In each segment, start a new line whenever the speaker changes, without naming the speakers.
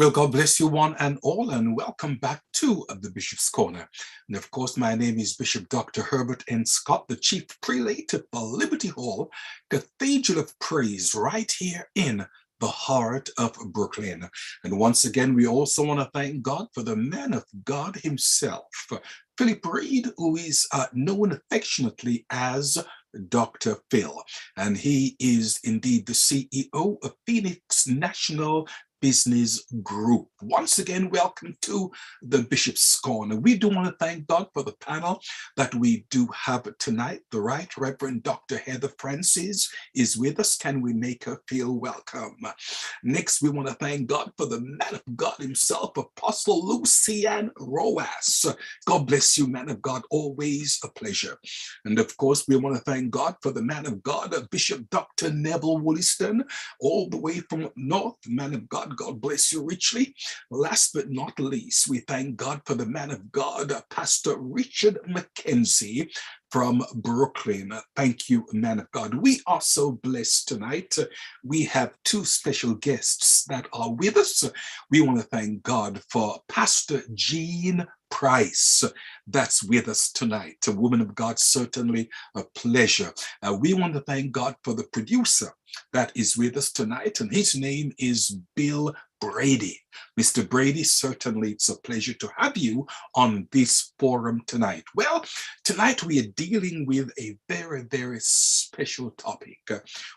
Well, God bless you one and all, and welcome back to the Bishop's Corner. And of course, my name is Bishop Dr. Herbert N. Scott, the Chief Prelate of Liberty Hall, Cathedral of Praise, right here in the heart of Brooklyn. And once again, we also want to thank God for the man of God himself, Philip Reed, who is known affectionately as Dr. Phil. And he is indeed the CEO of Phoenix National Business Group. Once again, welcome to the Bishop's Corner. We do want to thank God for the panel that we do have tonight. The Right Reverend Dr. Heather Francis is with us. Can we make her feel welcome? Next, we want to thank God for the man of God himself, Apostle Lucien Rojas. God bless you, man of God. Always a pleasure. And of course, we want to thank God for the man of God, Bishop Dr. Neville Wolliston, all the way from north. Man of God, God bless you richly. Last but not least, we thank God for the man of God, Pastor Richard McKenzie from Brooklyn. Thank you, man of God. We are so blessed tonight. We have two special guests that are with us. We want to thank God for Pastor Jean Price that's with us tonight. A woman of God, certainly a pleasure. We want to thank God for the producer that is with us tonight, and his name is Bill Brady. Mr. Brady, certainly it's a pleasure to have you on this forum tonight. Well, tonight we are dealing with a very, very special topic.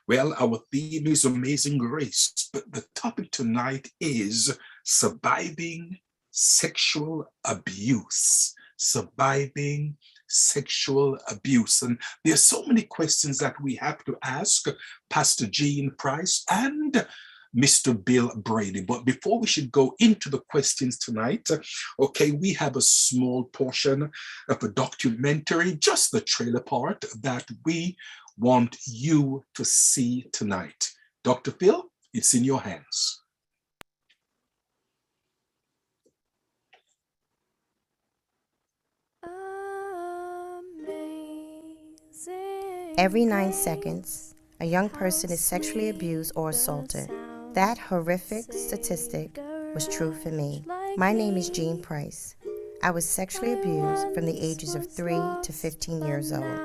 Well, our theme is Amazing Grace, but the topic tonight is surviving sexual abuse. Surviving sexual abuse. And there's so many questions that we have to ask Pastor Jean Price and Mr. Bill Brady. But before we should go into the questions tonight, okay, we have a small portion of a documentary, just the trailer part, that we want you to see tonight. Dr. Phil, it's in your hands.
Every 9 seconds, a young person is sexually abused or assaulted. That horrific statistic was true for me. My name is Jean Price. I was sexually abused from the ages of 3 to 15 years old.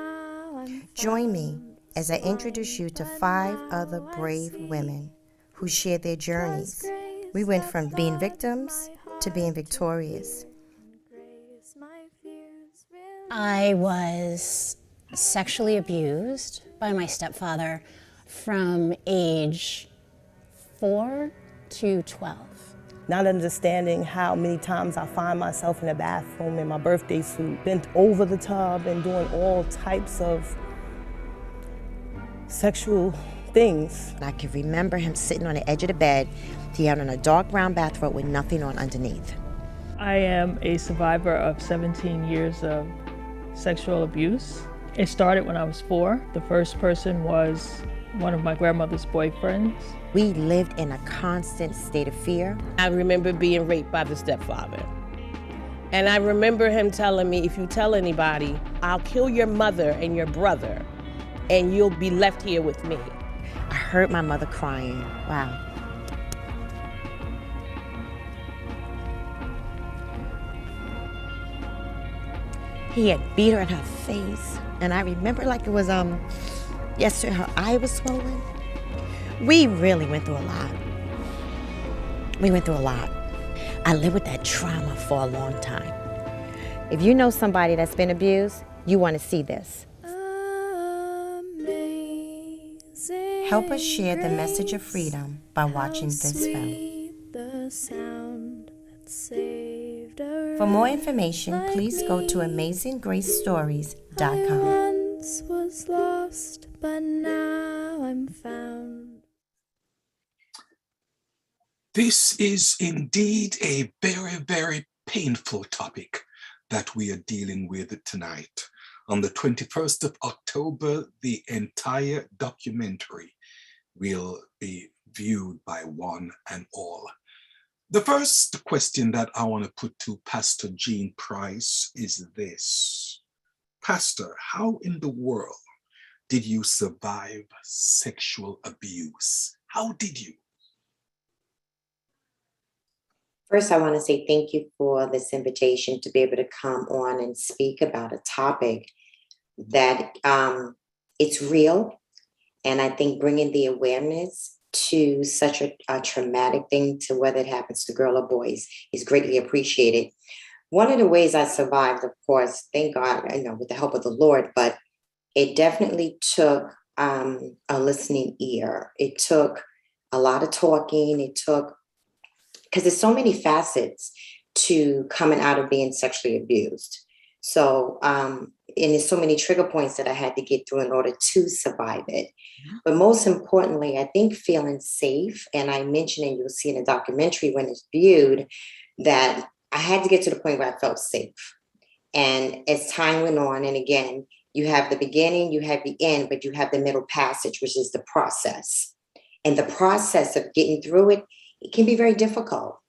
Join me as I introduce you to 5 other brave women who shared their journeys. We went from being victims to being victorious.
I was sexually abused by my stepfather from age 4 to 12.
Not understanding how many times I find myself in the bathroom in my birthday suit, bent over the tub and doing all types of sexual things.
I can remember him sitting on the edge of the bed. He had on a dark brown bathrobe with nothing on underneath.
I am a survivor of 17 years of sexual abuse. It started when I was 4. The first person was one of my grandmother's boyfriends.
We lived in a constant state of fear.
I remember being raped by the stepfather. And I remember him telling me, if you tell anybody, I'll kill your mother and your brother, and you'll be left here with me.
I heard my mother crying. Wow. He had beat her in her face. And I remember like it was yesterday, her eye was swollen. We really went through a lot. I lived with that trauma for a long time. If you know somebody that's been abused, you want to see this. Help us share the message of freedom by watching this film. For more information, please go to AmazingGraceStories.com.
Once was lost, but now I'm found.
This is indeed a very, very painful topic that we are dealing with tonight. On the 21st of October, the entire documentary will be viewed by one and all. The first question that I want to put to Pastor Jean Price is this. Pastor, how in the world did you survive sexual abuse? How did you?
First, I want to say thank you for this invitation to be able to come on and speak about a topic that it's real. And I think bringing the awareness to such a traumatic thing, to whether it happens to girl or boys, is greatly appreciated. One of the ways I survived, of course, thank God, with the help of the Lord, but it definitely took a listening ear. It took a lot of talking. It took, because there's so many facets to coming out of being sexually abused. So, and there's so many trigger points that I had to get through in order to survive it. But most importantly, I think feeling safe, and I mentioned, and you'll see in the documentary when it's viewed, that I had to get to the point where I felt safe. And as time went on, and again, you have the beginning, you have the end, but you have the middle passage, which is the process. And the process of getting through it, it can be very difficult.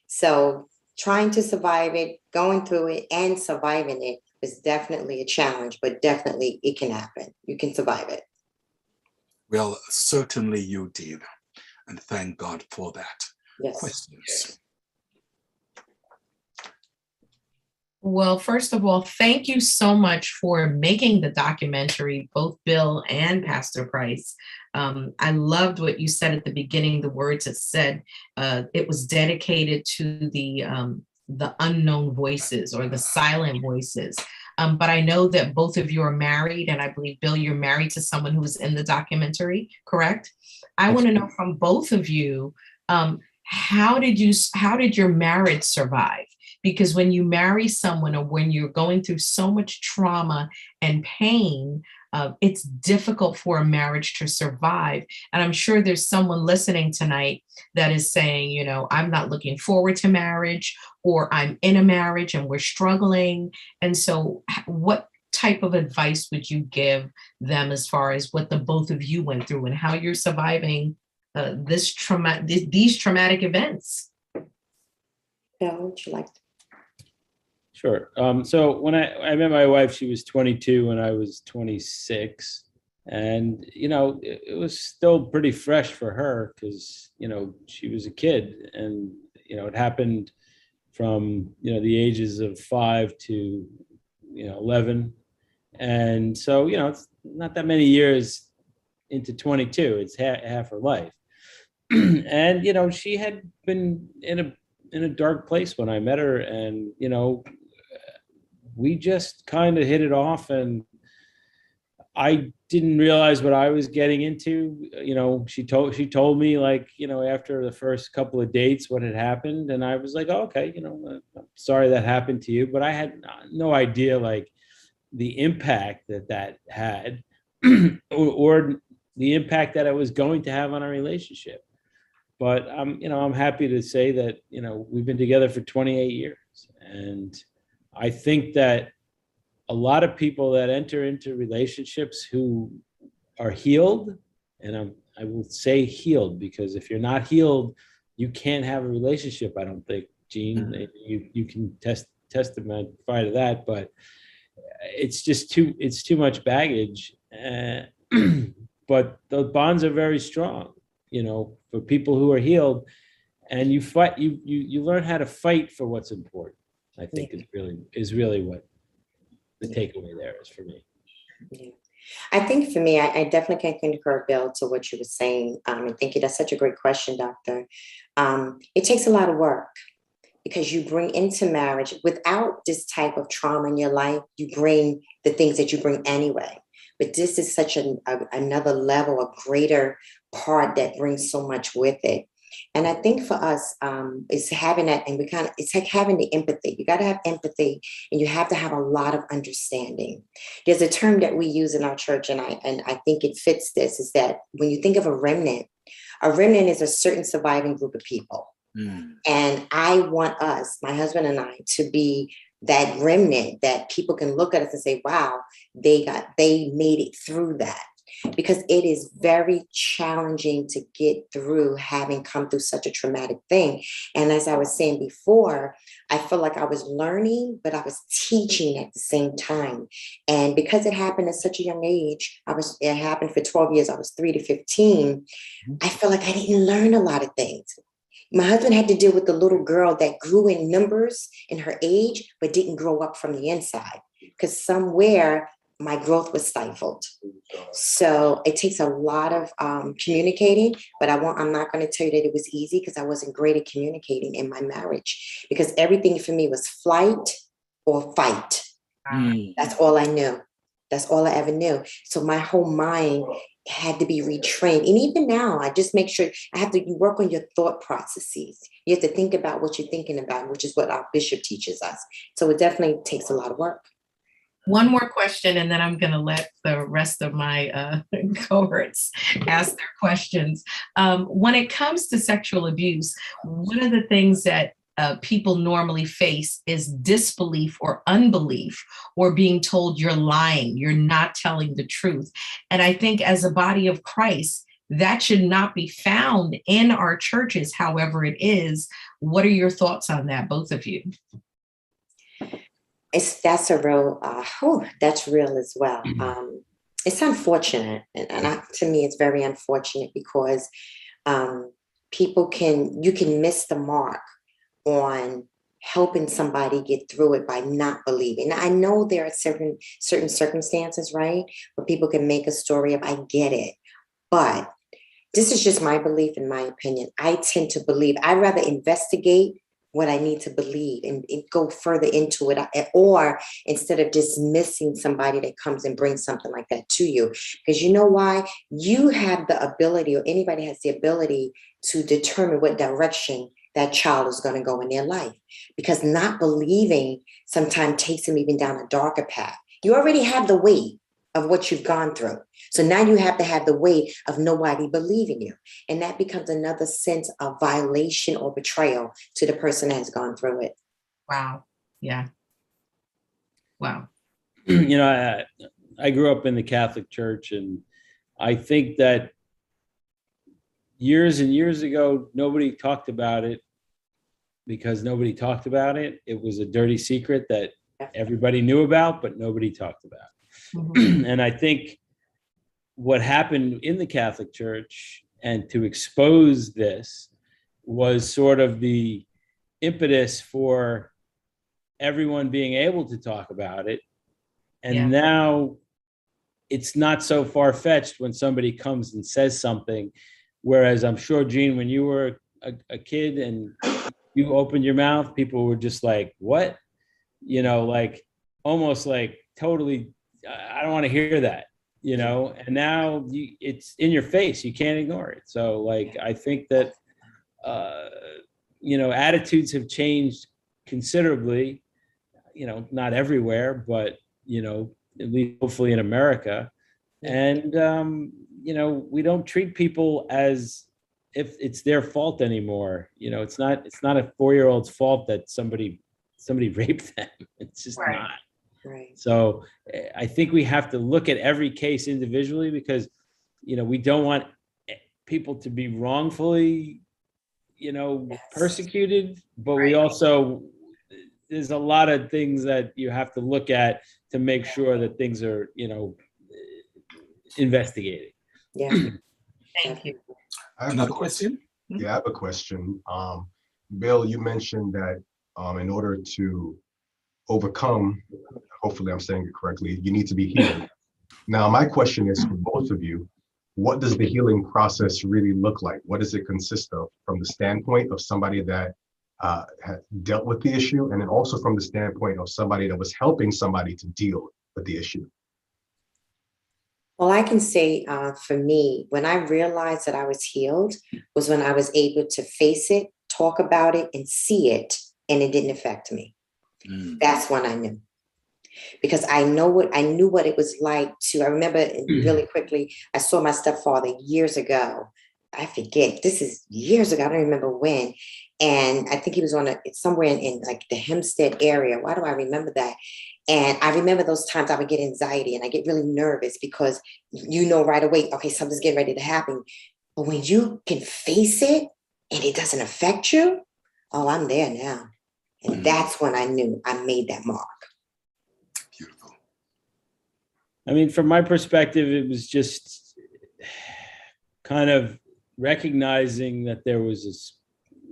So trying to survive it, going through it, and surviving it is definitely a challenge, but definitely it can happen. You can survive it.
Well, certainly you did. And thank God for that.
Yes.
Questions?
Well, first of all, thank you so much for making the documentary, both Bill and Pastor Price. I loved what you said at the beginning, the words it said. It was dedicated to the unknown voices or the silent voices. But I know that both of you are married, and I believe, Bill, you're married to someone who was in the documentary, correct? I want to know from both of you, how did your marriage survive? Because when you marry someone, or when you're going through so much trauma and pain, it's difficult for a marriage to survive. And I'm sure there's someone listening tonight that is saying, I'm not looking forward to marriage, or I'm in a marriage and we're struggling. And so what type of advice would you give them as far as what the both of you went through and how you're surviving these traumatic events?
Bill, would you like to?
Sure. So when I met my wife, she was 22 and I was 26. And, it was still pretty fresh for her because, she was a kid, and, it happened from, the ages of 5 to, 11. And so, it's not that many years into 22, it's half her life. And, she had been in a dark place when I met her, and, we just kind of hit it off, and I didn't realize what I was getting into. She told me, like, after the first couple of dates what had happened, and I was like, oh, okay, I'm sorry that happened to you, but I had no idea, like, the impact that had or the impact that it was going to have on our relationship. But I'm happy to say that, we've been together for 28 years, and I think that a lot of people that enter into relationships who are healed, and I will say healed, because if you're not healed, you can't have a relationship, I don't think, Gene. You can testify to that, but it's just too much baggage. But the bonds are very strong, for people who are healed, and you fight. You learn how to fight for what's important. I think is really what the takeaway there is for me.
Yeah. I think for me, I definitely can concur, Bill, to what you were saying. And thank you. That's such a great question, Doctor. It takes a lot of work, because you bring into marriage, without this type of trauma in your life, you bring the things that you bring anyway. But this is such another level, a greater part that brings so much with it. And I think for us, it's having that, and it's like having the empathy. You got to have empathy, and you have to have a lot of understanding. There's a term that we use in our church, and I think it fits this, is that when you think of a remnant is a certain surviving group of people. And I want us, my husband and I, to be that remnant that people can look at us and say, wow, they made it through that. Because it is very challenging to get through having come through such a traumatic thing. And as I was saying before, I feel like I was learning, but I was teaching at the same time. And because it happened at such a young age, it happened for 12 years. I was 3 to 15. I feel like I didn't learn a lot of things. My husband had to deal with the little girl that grew in numbers in her age, but didn't grow up from the inside because somewhere my growth was stifled. So it takes a lot of communicating, but I'm not going to tell you that it was easy because I wasn't great at communicating in my marriage because everything for me was flight or fight. That's all I knew. That's all I ever knew. So my whole mind had to be retrained. And even now, I just make sure you work on your thought processes. You have to think about what you're thinking about, which is what our bishop teaches us. So it definitely takes a lot of work.
One more question, and then I'm going to let the rest of my cohorts ask their questions. When it comes to sexual abuse, one of the things that people normally face is disbelief or unbelief, or being told you're lying, you're not telling the truth. And I think as a body of Christ, that should not be found in our churches, however it is. What are your thoughts on that, both of you?
That's real as well. It's unfortunate. And to me, it's very unfortunate because you can miss the mark on helping somebody get through it by not believing. Now, I know there are certain circumstances, right, where people can make a story up. I get it. But this is just my belief and my opinion. I tend to believe. I'd rather investigate what I need to believe and go further into it, or instead of dismissing somebody that comes and brings something like that to you. Because you know why? You have the ability, or anybody has the ability to determine what direction that child is going to go in their life. Because not believing sometimes takes them even down a darker path. You already have the weight of what you've gone through. So now you have to have the weight of nobody believing you. And that becomes another sense of violation or betrayal to the person that has gone through it.
Wow. Yeah. Wow.
You know, I grew up in the Catholic Church, and I think that years and years ago, nobody talked about it because nobody talked about it. It was a dirty secret that everybody knew about, but nobody talked about. Mm-hmm. And I think what happened in the Catholic Church, and to expose this, was sort of the impetus for everyone being able to talk about it. And now it's not so far-fetched when somebody comes and says something. Whereas I'm sure, Jean, when you were a kid and you opened your mouth, people were just like, what? You know, like almost like totally, I don't want to hear that, you know, and now it's in your face. You can't ignore it. So like, I think that, you know, attitudes have changed considerably, you know, not everywhere, but, you know, at least hopefully in America. And, you know, we don't treat people as if it's their fault anymore. You know, it's not a 4-year-old's fault that somebody raped them. It's just not.
Right.
So I think we have to look at every case individually because, you know, we don't want people to be wrongfully, you know, persecuted, but we also, there's a lot of things that you have to look at to make sure that things are, you know, investigated.
Yeah.
Thank you.
I have another question.
Yeah, I have a question. Bill, you mentioned that in order to overcome, hopefully I'm saying it correctly, you need to be healed. Now, my question is for both of you, what does the healing process really look like? What does it consist of from the standpoint of somebody that had dealt with the issue, and then also from the standpoint of somebody that was helping somebody to deal with the issue?
Well, I can say for me, when I realized that I was healed was when I was able to face it, talk about it, and see it, and it didn't affect me. That's when I knew. Because I knew what it was like to, I remember really quickly, I saw my stepfather years ago. I forget, this is years ago, I don't remember when. And I think he was somewhere in like the Hempstead area. Why do I remember that? And I remember those times I would get anxiety and I get really nervous because you know right away, okay, something's getting ready to happen. But when you can face it and it doesn't affect you, oh, I'm there now. And that's when I knew I made that mark.
Beautiful.
I mean, from my perspective, it was just kind of recognizing that there was this,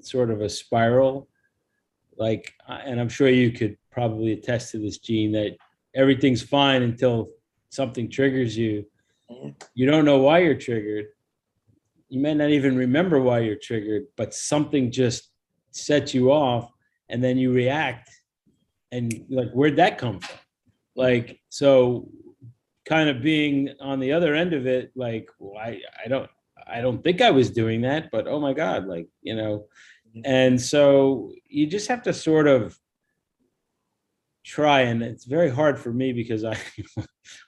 sort of a spiral. Like, and I'm sure you could probably attest to this, Gene, that everything's fine until something triggers you. You don't know why you're triggered. You may not even remember why you're triggered, but something just sets you off, and then you react. And like, where'd that come from? Like, so kind of being on the other end of it, like, well, I don't think I was doing that, but oh my God, like, you know. And so you just have to sort of try, and it's very hard for me because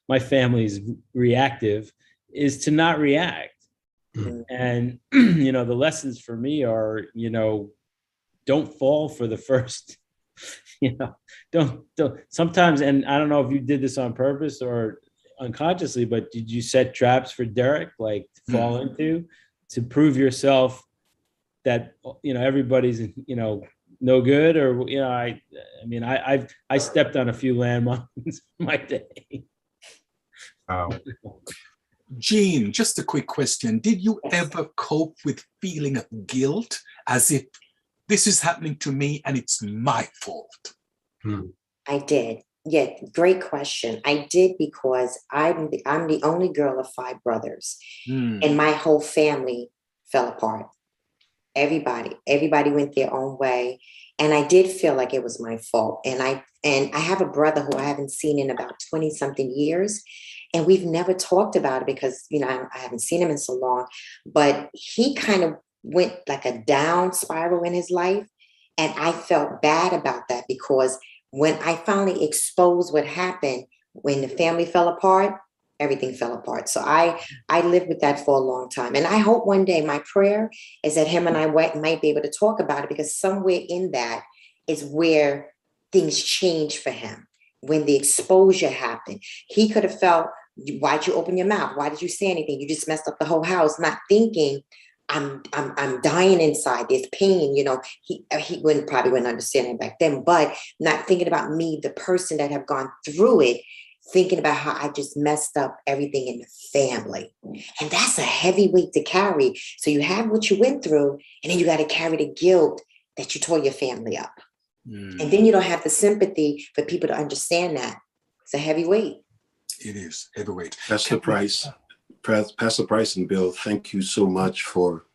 my family's reactive, is to not react. And, you know, the lessons for me are, you know, don't fall for the first, you know, don't sometimes, and I don't know if you did this on purpose or unconsciously, but did you set traps for Derek, like to fall into, to prove yourself that, you know, everybody's, you know, no good? Or, you know, I mean, I stepped on a few landmines in my day.
Gene, just a quick question. Did you ever cope with feeling of guilt, as if this is happening to me and it's my fault?
I did. Yeah, great question. I did, because I'm the only girl of 5 brothers, and my whole family fell apart. Everybody went their own way, and I did feel like it was my fault. And I have a brother who I haven't seen in about 20 something years, and we've never talked about it because, you know, I haven't seen him in so long. But he kind of went like a down spiral in his life, and I felt bad about that, because when I finally exposed what happened when the family fell apart, everything fell apart. So I lived with that for a long time. And I hope one day, my prayer is that him and I might be able to talk about it, because somewhere in that is where things changed for him. When the exposure happened, he could have felt, why'd you open your mouth? Why did you say anything? You just messed up the whole house, not thinking, I'm dying inside. There's pain, you know. He probably wouldn't understand it back then, but not thinking about me, the person that have gone through it, thinking about how I just messed up everything in the family. And that's a heavy weight to carry. So you have what you went through, and then you got to carry the guilt that you tore your family up. And then you don't have the sympathy for people to understand that. It's a heavy weight.
It is heavyweight.
Pastor Price and Bill, thank you so much for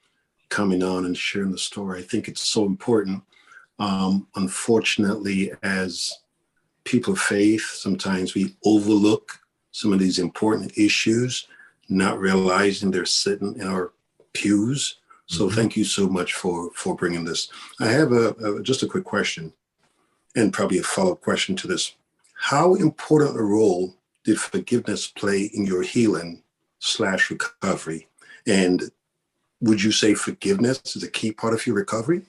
coming on and sharing the story. I think it's so important. Unfortunately, as people of faith, sometimes we overlook some of these important issues, not realizing they're sitting in our pews. So thank you so much for bringing this. I have just a quick question, and probably a follow-up question to this. How important a role did forgiveness play in your healing/recovery? And would you say forgiveness is a key part of your recovery?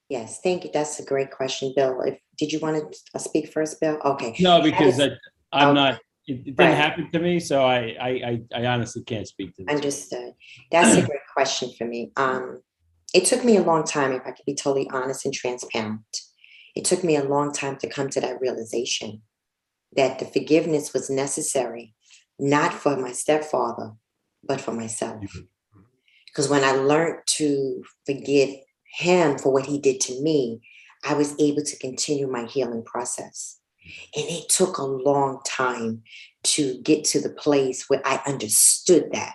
Yes, thank you. That's a great question, Bill. Did you want to speak first, Bill? Okay.
No, because I'm not. It didn't happen to me, so I honestly can't speak to this.
Understood. That's a great question for me. It took me a long time, if I could be totally honest and transparent. It took me a long time to come to that realization that the forgiveness was necessary, not for my stepfather, but for myself. Because when I learned to forgive him for what he did to me, I was able to continue my healing process. And it took a long time to get to the place where I understood that.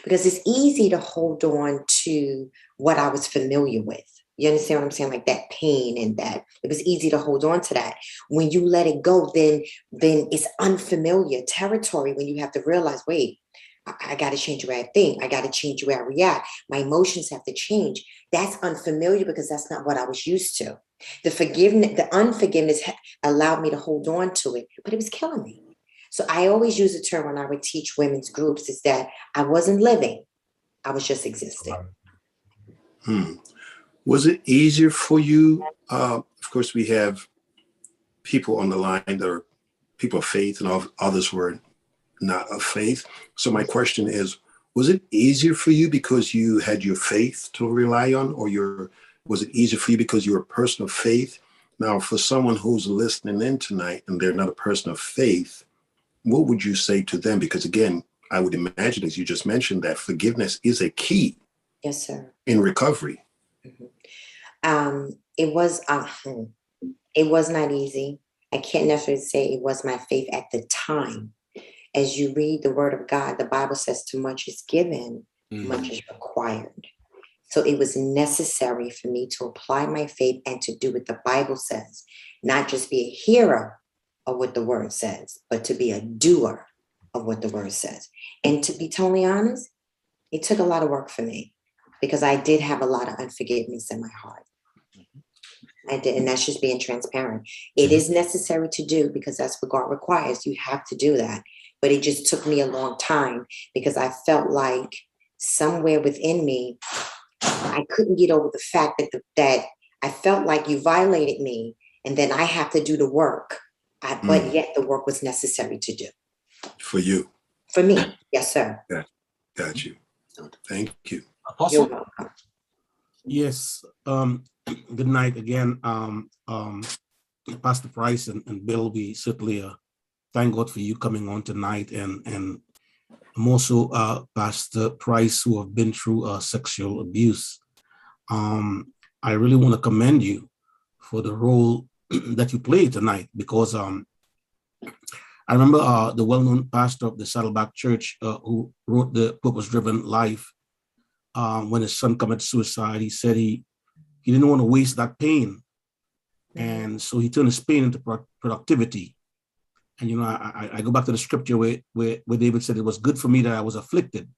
Because it's easy to hold on to what I was familiar with. You understand what I'm saying? Like that pain, and that it was easy to hold on to that. When you let it go, then it's unfamiliar territory, when you have to realize, wait, I got to change the way I think. I got to change the way I react. My emotions have to change. That's unfamiliar, because that's not what I was used to. The unforgiveness allowed me to hold on to it, but it was killing me. So I always use a term when I would teach women's groups, is that I wasn't living. I was just existing.
Was it easier for you? Of course, we have people on the line that are people of faith, and others were not of faith. So my question is, was it easier for you because you had your faith to rely on, or was it easier for you because you're a person of faith? Now, for someone who's listening in tonight and they're not a person of faith, what would you say to them? Because again, I would imagine, as you just mentioned, that forgiveness is a key.
Yes, sir.
In recovery.
It was not easy. I can't necessarily say it was my faith at the time. As you read the word of God, the Bible says too much is given, much is required. So it was necessary for me to apply my faith and to do what the Bible says, not just be a hearer of what the word says, but to be a doer of what the word says. And to be totally honest, it took a lot of work for me because I did have a lot of unforgiveness in my heart. I did, and that's just being transparent. It is necessary to do because that's what God requires. You have to do that. But it just took me a long time because I felt like somewhere within me, I couldn't get over the fact that I felt like you violated me and then I have to do the work. But yet the work was necessary to do.
For you.
For me. Yes, sir.
Yeah. Got you. Thank you.
You're welcome.
Yes. Good night again, Pastor Price and Bill. We certainly thank God for you coming on tonight, and also Pastor Price, who have been through sexual abuse. I really want to commend you for the role that you played tonight, because I remember the well-known pastor of the Saddleback Church who wrote The Purpose-Driven Life. When his son committed suicide, he said he didn't want to waste that pain. And so he turned his pain into productivity. And, you know, I go back to the scripture where David said, it was good for me that I was afflicted,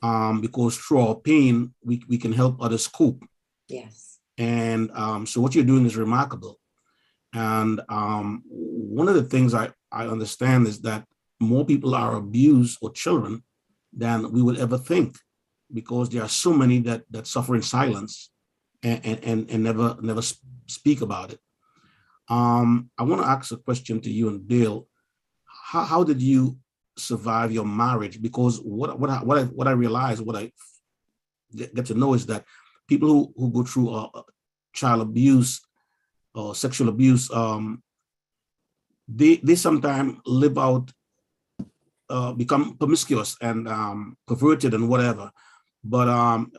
because through our pain, we can help others cope.
Yes.
And so what you're doing is remarkable. And one of the things I understand is that more people are abused, or children, than we would ever think, because there are so many that suffer in silence and never speak about it. I want to ask a question to you and Bill. How did you survive your marriage? Because what I realize, what I get to know is that people who go through child abuse or sexual abuse, they sometimes live out, become promiscuous and perverted and whatever. But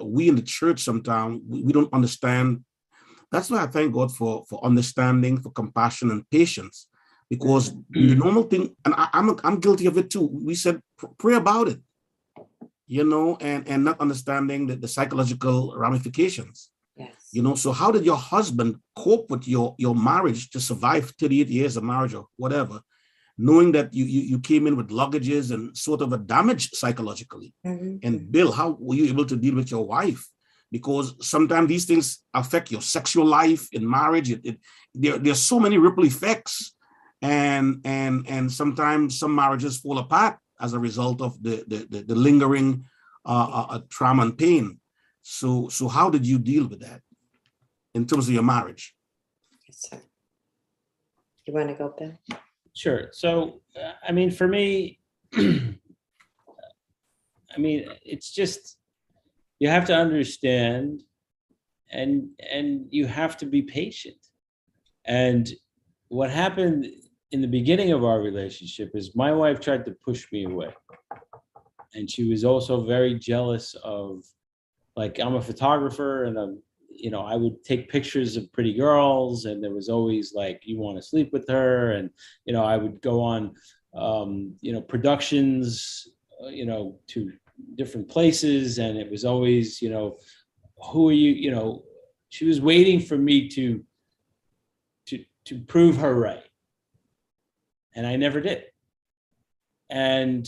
we in the church sometimes we don't understand. That's why I thank God for understanding, for compassion and patience, because the normal thing, and I'm guilty of it too. We said pray about it, you know, and not understanding the psychological ramifications.
Yes.
You know, so how did your husband cope with your marriage to survive 38 years of marriage or whatever, knowing that you came in with luggages and sort of a damage psychologically? And Bill, how were you able to deal with your wife? Because sometimes these things affect your sexual life in marriage. There's so many ripple effects, and sometimes some marriages fall apart as a result of the lingering trauma and pain. So how did you deal with that in terms of your marriage?
Yes, sir. You want to go, Bill?
Sure. So, I mean, for me, I mean, it's just, you have to understand, and you have to be patient. And what happened in the beginning of our relationship is my wife tried to push me away. And she was also very jealous of, like, I'm a photographer, and I would take pictures of pretty girls, and there was always like, you want to sleep with her. And, I would go on, productions, to different places. And it was always, who are you, she was waiting for me to prove her right. And I never did. And,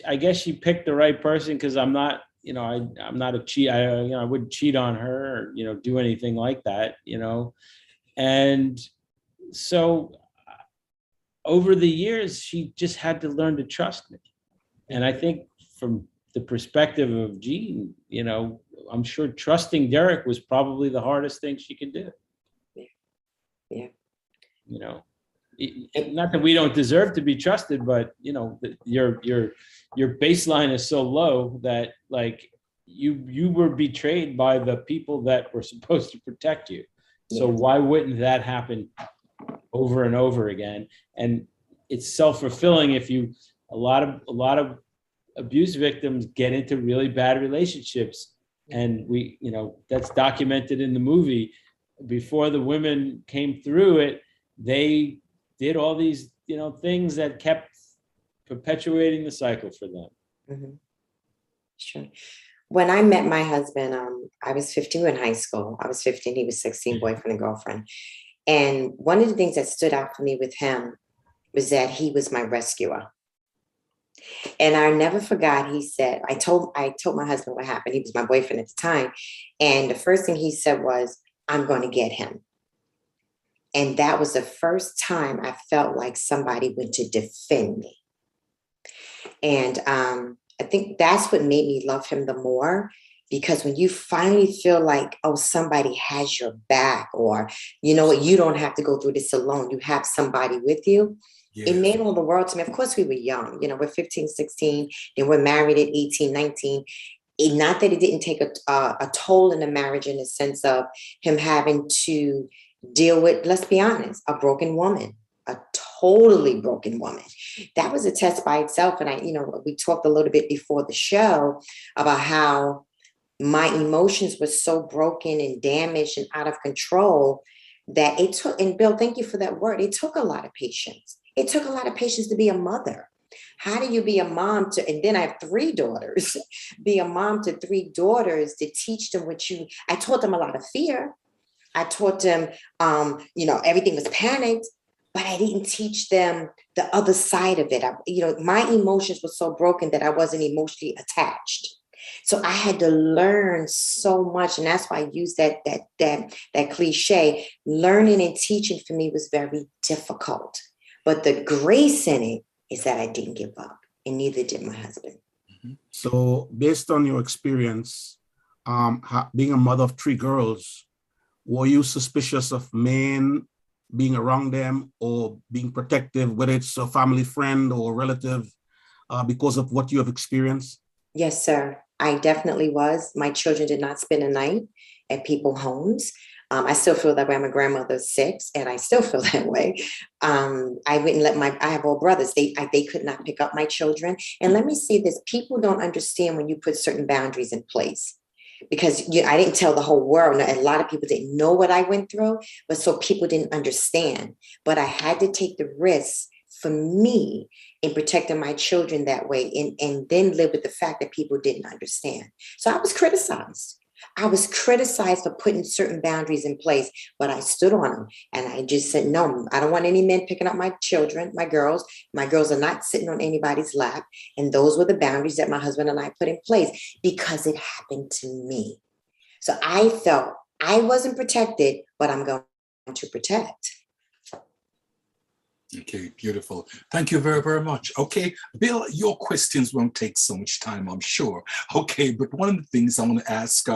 I guess she picked the right person, because I'm not, I'm not a cheat. I wouldn't cheat on her or, do anything like that, And so over the years, she just had to learn to trust me. And I think from the perspective of Jean, I'm sure trusting Derek was probably the hardest thing she could do.
Yeah.
Not that we don't deserve to be trusted, but your baseline is so low that, like, you were betrayed by the people that were supposed to protect you. So why wouldn't that happen over and over again? And it's self-fulfilling. If a lot of abuse victims get into really bad relationships And we, that's documented in the movie. Before the women came through it, they did all these, things that kept perpetuating the cycle for them.
Mm-hmm. Sure. When I met my husband, I was 15 in high school. I was 15, he was 16, boyfriend and girlfriend. And one of the things that stood out for me with him was that he was my rescuer. And I never forgot, he said, I told my husband what happened. He was my boyfriend at the time. And the first thing he said was, I'm going to get him. And that was the first time I felt like somebody went to defend me. And I think that's what made me love him the more, because when you finally feel like, oh, somebody has your back, or you know what, you don't have to go through this alone. You have somebody with you. Yeah. It made all the world to me. Of course, we were young, we're 15, 16, and we're married at 18, 19. Not that it didn't take a toll in the marriage in the sense of him having to deal with, let's be honest, a broken woman, a totally broken woman. That was a test by itself. And we talked a little bit before the show about how my emotions were so broken and damaged and out of control that it took, and Bill, thank you for that word. It took a lot of patience. It took a lot of patience to be a mother. How do you be a mom to, and then I have 3 daughters, be a mom to 3 daughters to teach them I taught them a lot of fear. I taught them, everything was panicked, but I didn't teach them the other side of it. My emotions were so broken that I wasn't emotionally attached. So I had to learn so much. And that's why I use that cliche. Learning and teaching for me was very difficult. But the grace in it is that I didn't give up, and neither did my husband.
So based on your experience, being a mother of 3 girls, were you suspicious of men being around them or being protective, whether it's a family friend or relative, because of what you have experienced?
Yes, sir. I definitely was. My children did not spend a night at people's homes. I still feel that way. I'm a grandmother of 6, and I still feel that way. I wouldn't let I have all brothers. They could not pick up my children. And let me say this, people don't understand when you put certain boundaries in place, because I didn't tell the whole world. A lot of people didn't know what I went through, but so people didn't understand. But I had to take the risk for me in protecting my children that way, and then live with the fact that people didn't understand. So I was criticized. I was criticized for putting certain boundaries in place, but I stood on them. And I just said, no, I don't want any men picking up my children, my girls. My girls are not sitting on anybody's lap. And those were the boundaries that my husband and I put in place, because it happened to me. So I felt I wasn't protected, but I'm going to protect.
Okay, beautiful. Thank you very, very much. Okay, Bill, your questions won't take so much time, I'm sure. Okay, but one of the things I want to ask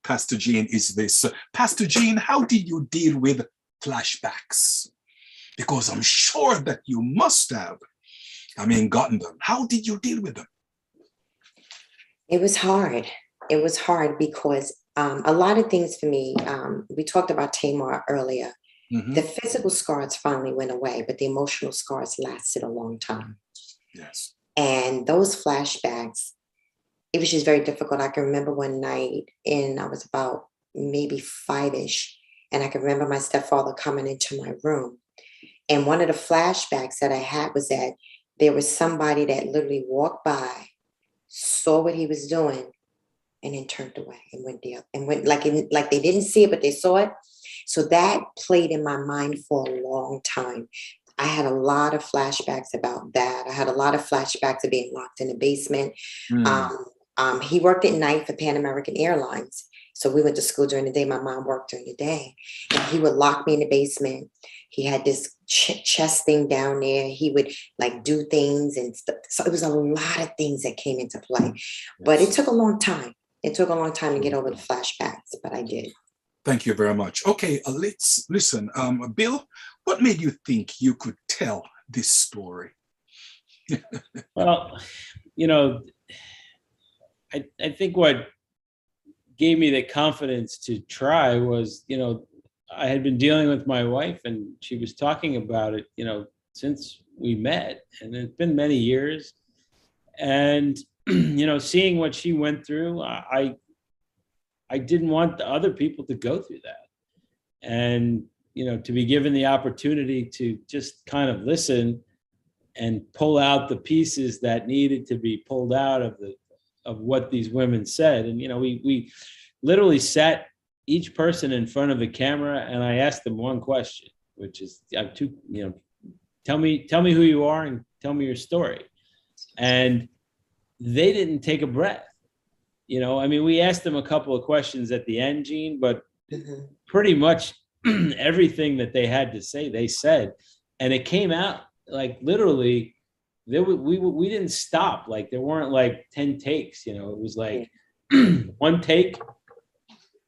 Pastor Jane is this. Pastor Jane, how did you deal with flashbacks? Because I'm sure that you must have, gotten them. How did you deal with them?
It was hard. It was hard because a lot of things for me, we talked about Tamar earlier. Mm-hmm. The physical scars finally went away, but the emotional scars lasted a long time.
Yes.
And those flashbacks, it was just very difficult. I can remember one night, and I was about maybe 5-ish, and I can remember my stepfather coming into my room. And one of the flashbacks that I had was that there was somebody that literally walked by, saw what he was doing, and then turned away and went there and went like they didn't see it, but they saw it. So that played in my mind for a long time. I had a lot of flashbacks about that. I had a lot of flashbacks of being locked in the basement. He worked at night for Pan American Airlines. So we went to school during the day. My mom worked during the day. And he would lock me in the basement. He had this chest thing down there. He would do things and stuff. So it was a lot of things that came into play. But it took a long time. It took a long time to get over the flashbacks, but I did.
Thank you very much. Okay, let's listen. Bill, what made you think you could tell this story?
Well, I think what gave me the confidence to try was, I had been dealing with my wife, and she was talking about it, since we met, and it's been many years. And, seeing what she went through, I I didn't want the other people to go through that. And, you know, to be given the opportunity to just kind of listen and pull out the pieces that needed to be pulled out of what these women said. And, you know, we literally sat each person in front of a camera, and I asked them one question, which is, tell me who you are and tell me your story. And they didn't take a breath. You know, I mean, we asked them a couple of questions at the end, Gene, but pretty much everything that they had to say, they said, and it came out like literally. We didn't stop. Like there weren't like 10 takes. You know, it was like one take.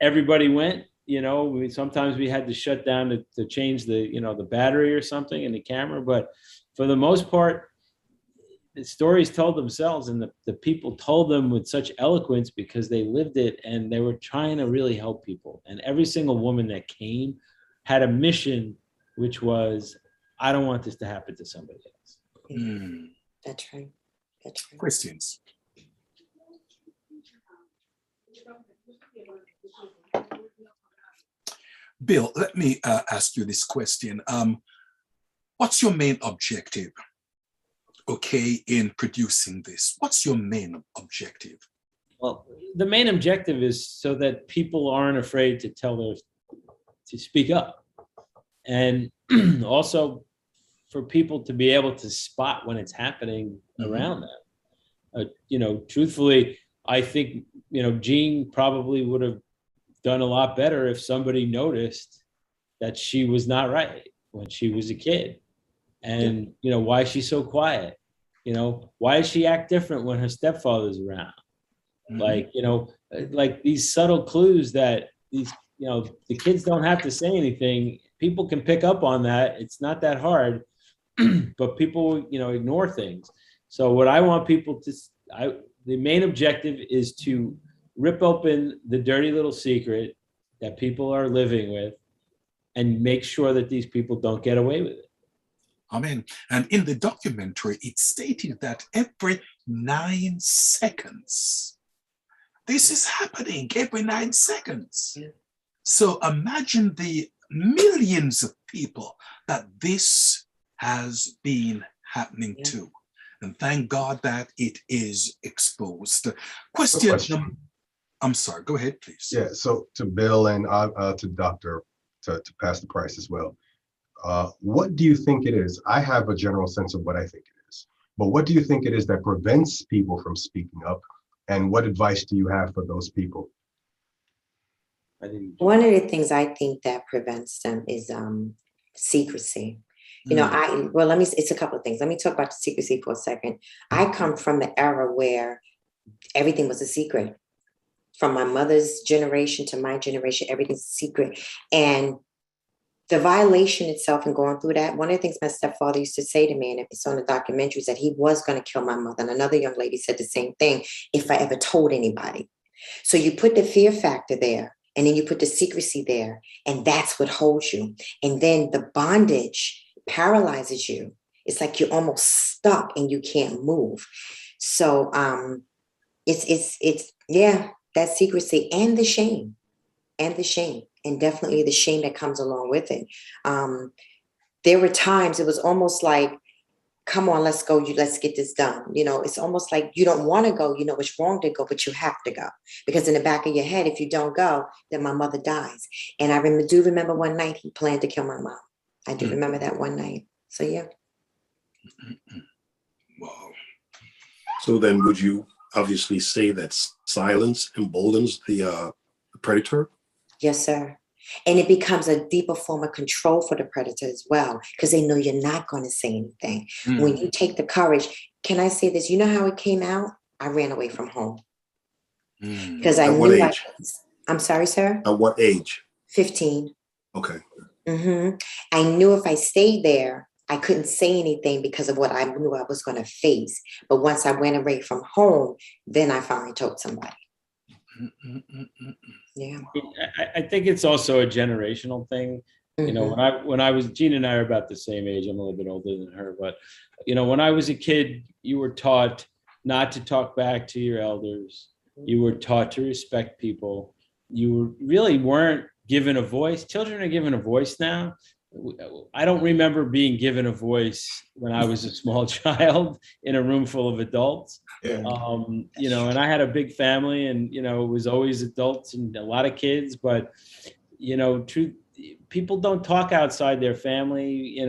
Everybody went. You know, sometimes we had to shut down to change the battery or something in the camera, but for the most part, the stories told themselves, and the people told them with such eloquence because they lived it and they were trying to really help people. And every single woman that came had a mission, which was, I don't want this to happen to somebody else.
That's right. That's right.
Questions? Bill, let me ask you this question. What's your main objective, okay, in producing this? What's your main objective?
Well, the main objective is so that people aren't afraid to speak up. And also for people to be able to spot when it's happening around them. Truthfully, I think, Jean probably would have done a lot better if somebody noticed that she was not right when she was a kid. And, why is she so quiet? Why does she act different when her stepfather's around? Like these subtle clues that the kids don't have to say anything. People can pick up on that. It's not that hard, but people, ignore things. So what I want people to, the main objective is to rip open the dirty little secret that people are living with and make sure that these people don't get away with it.
Amen. And in the documentary, it stated that every 9 seconds, this is happening every 9 seconds. Yeah. So imagine the millions of people that this has been happening to. And thank God that it is exposed. Question. I'm sorry, go ahead, please.
Yeah, so to Bill and to Pastor Price as well. What do you think it is? I have a general sense of what I think it is, but what do you think it is that prevents people from speaking up? And what advice do you have for those people?
One of the things I think that prevents them is secrecy. It's a couple of things. Let me talk about the secrecy for a second. I come from the era where everything was a secret. From my mother's generation to my generation, everything's a secret. And the violation itself and going through that, one of the things my stepfather used to say to me, and it's on the documentaries, that he was going to kill my mother. And another young lady said the same thing if I ever told anybody. So you put the fear factor there, and then you put the secrecy there, and that's what holds you. And then the bondage paralyzes you. It's like you're almost stuck and you can't move. So that secrecy and the shame, and definitely the shame that comes along with it. There were times it was almost like, come on, let's go. Let's get this done. It's almost like you don't want to go. It's wrong to go, but you have to go. Because in the back of your head, if you don't go, then my mother dies. And I do remember one night he planned to kill my mom. I do remember that one night. So, yeah.
Wow.
So then would you obviously say that silence emboldens the predator?
Yes, sir. And it becomes a deeper form of control for the predator as well, because they know you're not going to say anything. When you take the courage, can I say this? You know how it came out? I ran away from home. Because I knew. At what age? I'm sorry, sir?
At what age?
15.
Okay.
I knew if I stayed there, I couldn't say anything because of what I knew I was going to face. But once I went away from home, then I finally told somebody. Yeah.
I think it's also a generational thing. When I was, Gina and I are about the same age. I'm a little bit older than her, but when I was a kid, you were taught not to talk back to your elders. You were taught to respect people. you really weren't given a voice. Children are given a voice now. I don't remember being given a voice when I was a small child in a room full of adults.
Yeah.
And I had a big family, and it was always adults and a lot of kids, but people don't talk outside their family.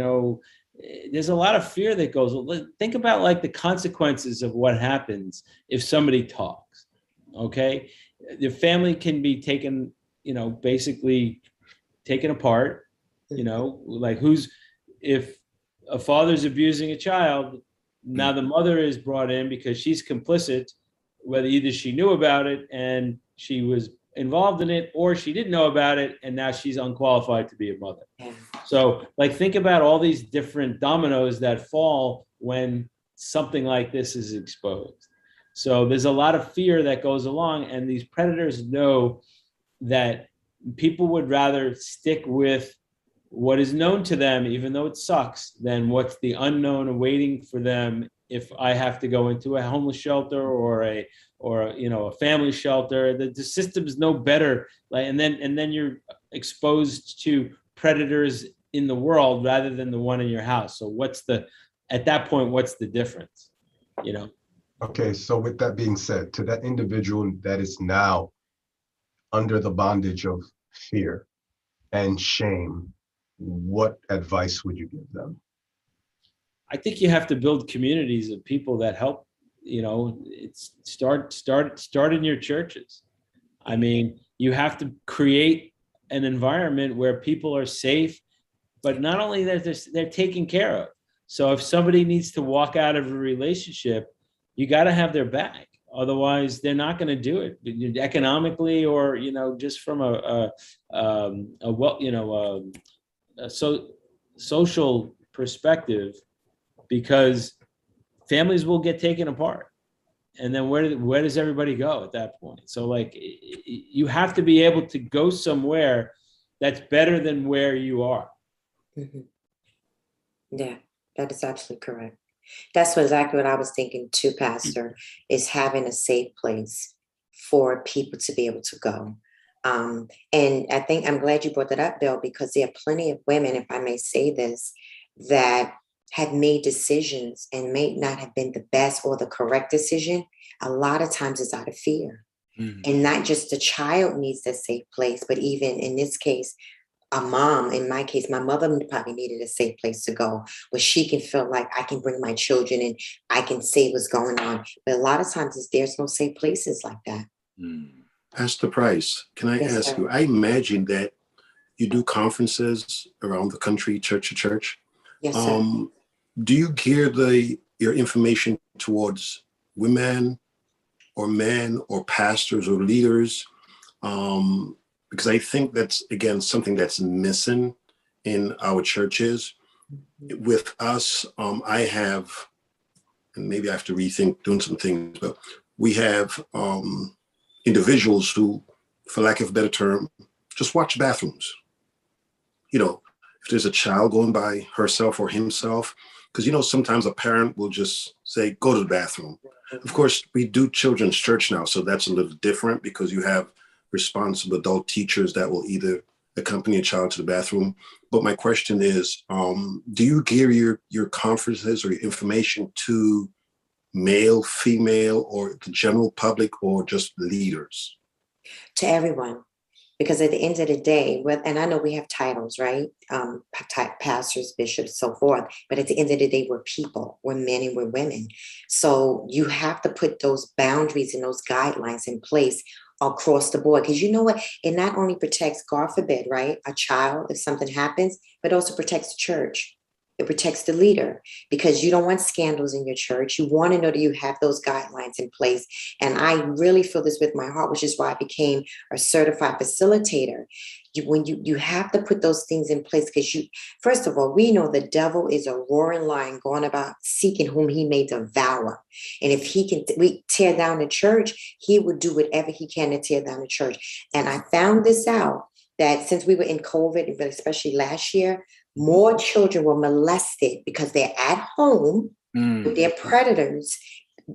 There's a lot of fear that goes. Think about like the consequences of what happens if somebody talks. Okay, the family can be taken, basically taken apart. Like if a father's abusing a child, now the mother is brought in because she's complicit, whether either she knew about it and she was involved in it, or she didn't know about it and now she's unqualified to be a mother. So think about all these different dominoes that fall when something like this is exposed. So there's a lot of fear that goes along, and these predators know that people would rather stick with what is known to them, even though it sucks, than what's the unknown awaiting for them if I have to go into a homeless shelter or a family shelter. The system's no better. And then you're exposed to predators in the world rather than the one in your house. So at that point, what's the difference?
Okay, so with that being said, to that individual that is now under the bondage of fear and shame, what advice would you give them?
I think you have to build communities of people that help. It's start in your churches. I mean, you have to create an environment where people are safe, but not only that, they're taken care of. So if somebody needs to walk out of a relationship, you got to have their back. Otherwise, they're not going to do it economically, or just from a social perspective, because families will get taken apart. And then where does everybody go at that point? So you have to be able to go somewhere that's better than where you are.
Mm-hmm. Yeah, that is absolutely correct. That's exactly what I was thinking too, Pastor, is having a safe place for people to be able to go. And I think I'm glad you brought that up, Bill, because there are plenty of women, if I may say this, that have made decisions and may not have been the best or the correct decision. A lot of times it's out of fear. Mm-hmm. And not just the child needs that safe place, but even in this case, a mom, in my case, my mother probably needed a safe place to go where she can feel like I can bring my children and I can say what's going on. But a lot of times there's no safe places like that.
Pastor Price, can I ask you, I imagine that you do conferences around the country, church to church.
Yes, sir.
Do you gear your information towards women or men or pastors or leaders? Because I think that's, again, something that's missing in our churches. With us, I have, and maybe I have to rethink doing some things, but we have individuals who, for lack of a better term, just watch bathrooms. If there's a child going by herself or himself, because, sometimes a parent will just say, go to the bathroom. Of course, we do children's church now, so that's a little different because you have responsible adult teachers that will either accompany a child to the bathroom. But my question is, do you gear your conferences or your information to male, female, or the general public, or just leaders?
To everyone. Because at the end of the day, and I know we have titles, right? Pastors, bishops, so forth. But at the end of the day, we're people, we're men and we're women. So you have to put those boundaries and those guidelines in place across the board. Because you know what? It not only protects, God forbid, right, a child if something happens, but also protects the church. It protects the leader, because you don't want scandals in your church. You want to know that you have those guidelines in place. And I really feel this with my heart, which is why I became a certified facilitator. You have to put those things in place, because first of all, we know the devil is a roaring lion going about seeking whom he may devour. And if he can tear down the church, he would do whatever he can to tear down the church. And I found this out, that since we were in COVID, but especially last year, more children were molested because they're at home with their predators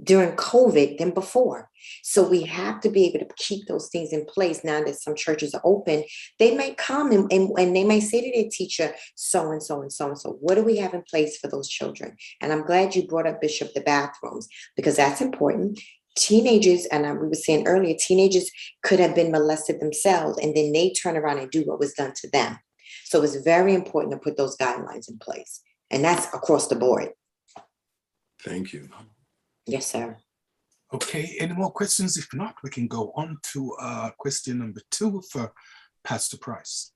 during COVID than before. So we have to be able to keep those things in place. Now that some churches are open, they may come and they may say to their teacher, so and so and so and so, what do we have in place for those children? And I'm glad you brought up, Bishop, the bathrooms, because that's important. Teenagers, and we were saying earlier, teenagers could have been molested themselves, and then they turn around and do what was done to them. So it's very important to put those guidelines in place. And that's across the board.
Thank you.
Yes, sir.
Okay, any more questions? If not, we can go on to question number 2 for Pastor Price.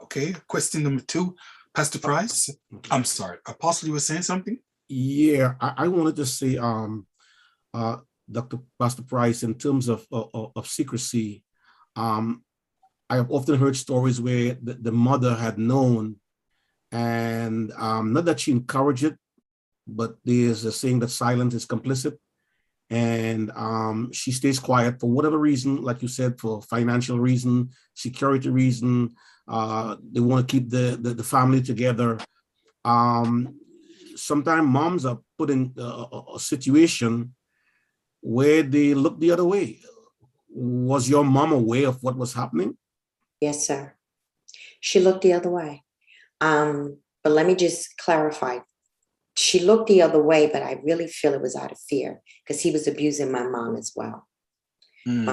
Okay, question number 2, Pastor Price. I'm sorry, Apostle, you were saying something?
Yeah, I wanted to say, Dr. Pastor Price, in terms of secrecy, I have often heard stories where the mother had known, and not that she encouraged it, but there's a saying that silence is complicit, and she stays quiet for whatever reason, like you said, for financial reason, security reason. They want to keep the family together. Sometimes moms are put in a situation where they look the other way. Was your mom aware of what was happening?
Yes, sir. She looked the other way. But let me just clarify. She looked the other way, but I really feel it was out of fear because he was abusing my mom as well. He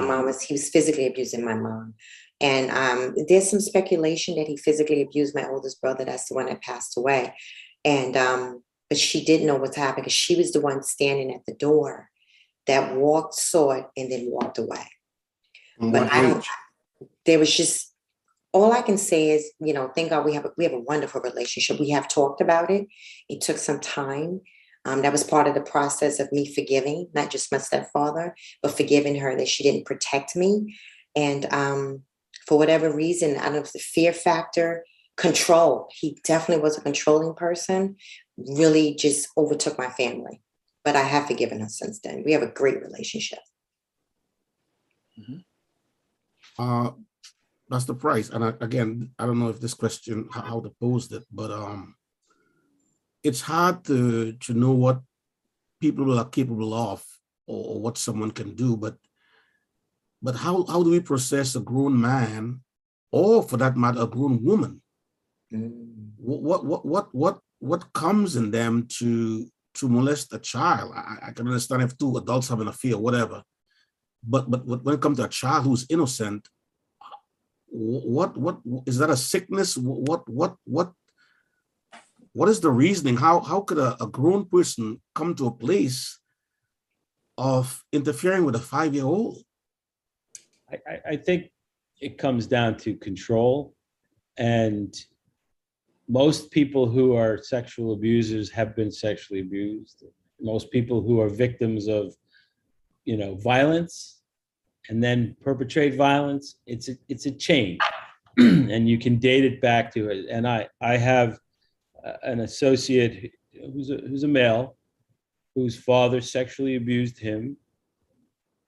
was physically abusing my mom. And there's some speculation that he physically abused my oldest brother. That's the one that passed away. And but she didn't know what's happening because she was the one standing at the door that walked, saw it, and then walked away. But there was just, all I can say is, thank God we have a wonderful relationship. We have talked about it. It took some time. That was part of the process of me forgiving, not just my stepfather, but forgiving her that she didn't protect me. And for whatever reason, I don't know if the fear factor, control, he definitely was a controlling person, really just overtook my family. But I have forgiven her since then. We have a great relationship.
Pastor Price, and again, I don't know if this question, how to pose it, but it's hard to know what people are capable of or what someone can do, but how do we process a grown man, or for that matter, a grown woman? What comes in them to molest a child? I can understand if 2 adults have an affair, whatever, but when it comes to a child who's innocent, what is that, a sickness? What is the reasoning? How could a grown person come to a place of interfering with a 5-year-old?
I think it comes down to control, and most people who are sexual abusers have been sexually abused. Most people who are victims of, violence and then perpetrate violence, it's a chain, and you can date it back to it. And I have an associate who's a male, whose father sexually abused him,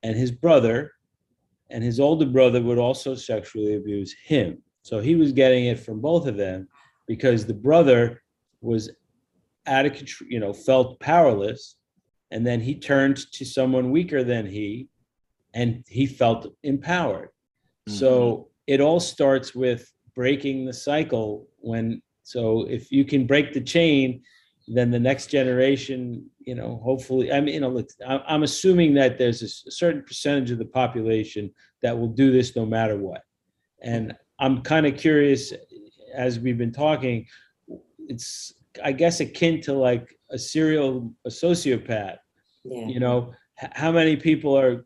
and his brother, and his older brother would also sexually abuse him. So he was getting it from both of them because the brother was out of control, felt powerless, and then he turned to someone weaker than he, and he felt empowered. So it all starts with breaking the cycle. So if you can break the chain, then the next generation, hopefully, I'm assuming that there's a certain percentage of the population that will do this no matter what. And I'm kind of curious, as we've been talking, it's, I guess, akin to like a sociopath. Yeah. How many people are,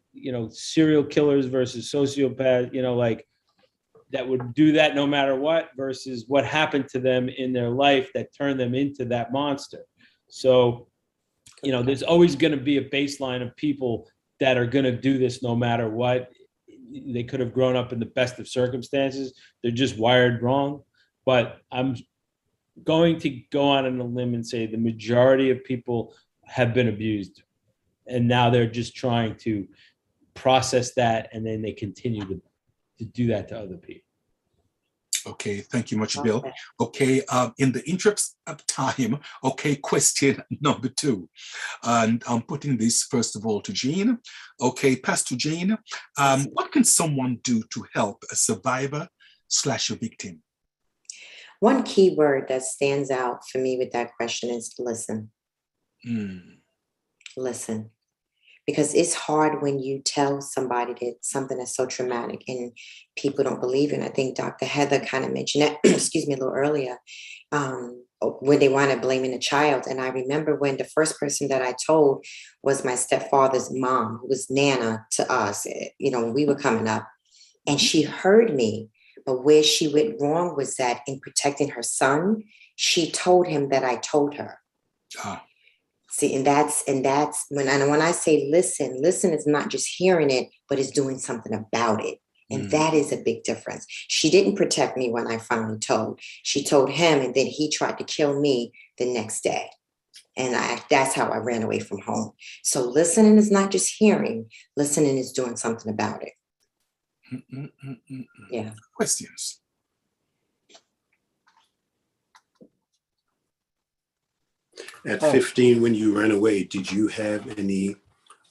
serial killers versus sociopaths, like that would do that no matter what, versus what happened to them in their life that turned them into that monster. So, there's always going to be a baseline of people that are going to do this no matter what. They could have grown up in the best of circumstances. They're just wired wrong. But I'm going to go on a limb and say the majority of people have been abused. And now they're just trying to process that, and then they continue to do that to other people.
Okay, thank you much, Bill. Okay, in the interest of time, okay, question number 2. And I'm putting this first of all to Jean. Okay, Pastor Jean, what can someone do to help a survivor / a victim?
One key word that stands out for me with that question is listen. Listen. Because it's hard when you tell somebody that something that's so traumatic and people don't believe it. And I think Dr. Heather kind of mentioned that, excuse me, a little earlier, when they wind up blaming the child. And I remember when the first person that I told was my stepfather's mom, who was Nana to us, when we were coming up. And she heard me, but where she went wrong was that in protecting her son, she told him that I told her. See, and that's when I say listen is not just hearing it, but it's doing something about it. And that is a big difference. She didn't protect me when I finally told. She told him, and then he tried to kill me the next day. And that's how I ran away from home. So listening is not just hearing, listening is doing something about it. Yeah.
Questions?
At 15, when you ran away, did you have any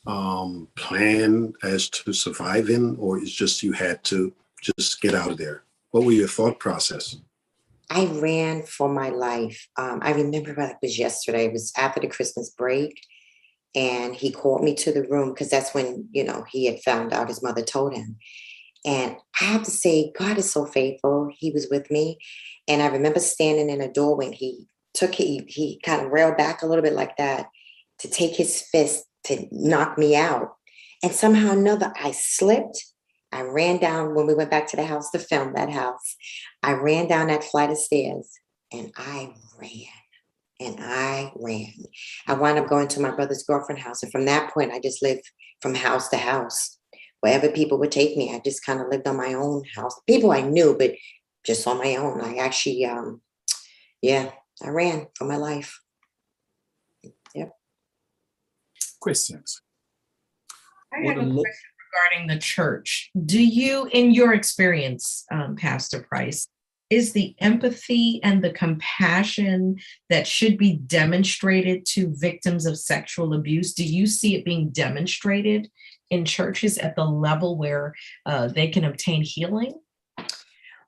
plan as to surviving, or it's just you had to just get out of there? What were your thought process?
I ran for my life. I remember like it was yesterday. It was after the Christmas break. And he called me to the room because that's when, he had found out his mother told him. And I have to say, God is so faithful. He was with me. And I remember standing in a doorway and he kind of railed back a little bit like that to take his fist to knock me out. And somehow or another, I slipped. I ran down when we went back to the house to film that house. I ran down that flight of stairs and I ran. I wound up going to my brother's girlfriend's house. And from that point, I just lived from house to house. Wherever people would take me, I just kind of lived on my own house. People I knew, but just on my own. I actually, I ran for my life. Yep.
Questions?
I have a question regarding the church. Do you, in your experience, Pastor Price, is the empathy and the compassion that should be demonstrated to victims of sexual abuse, do you see it being demonstrated in churches at the level where they can obtain healing?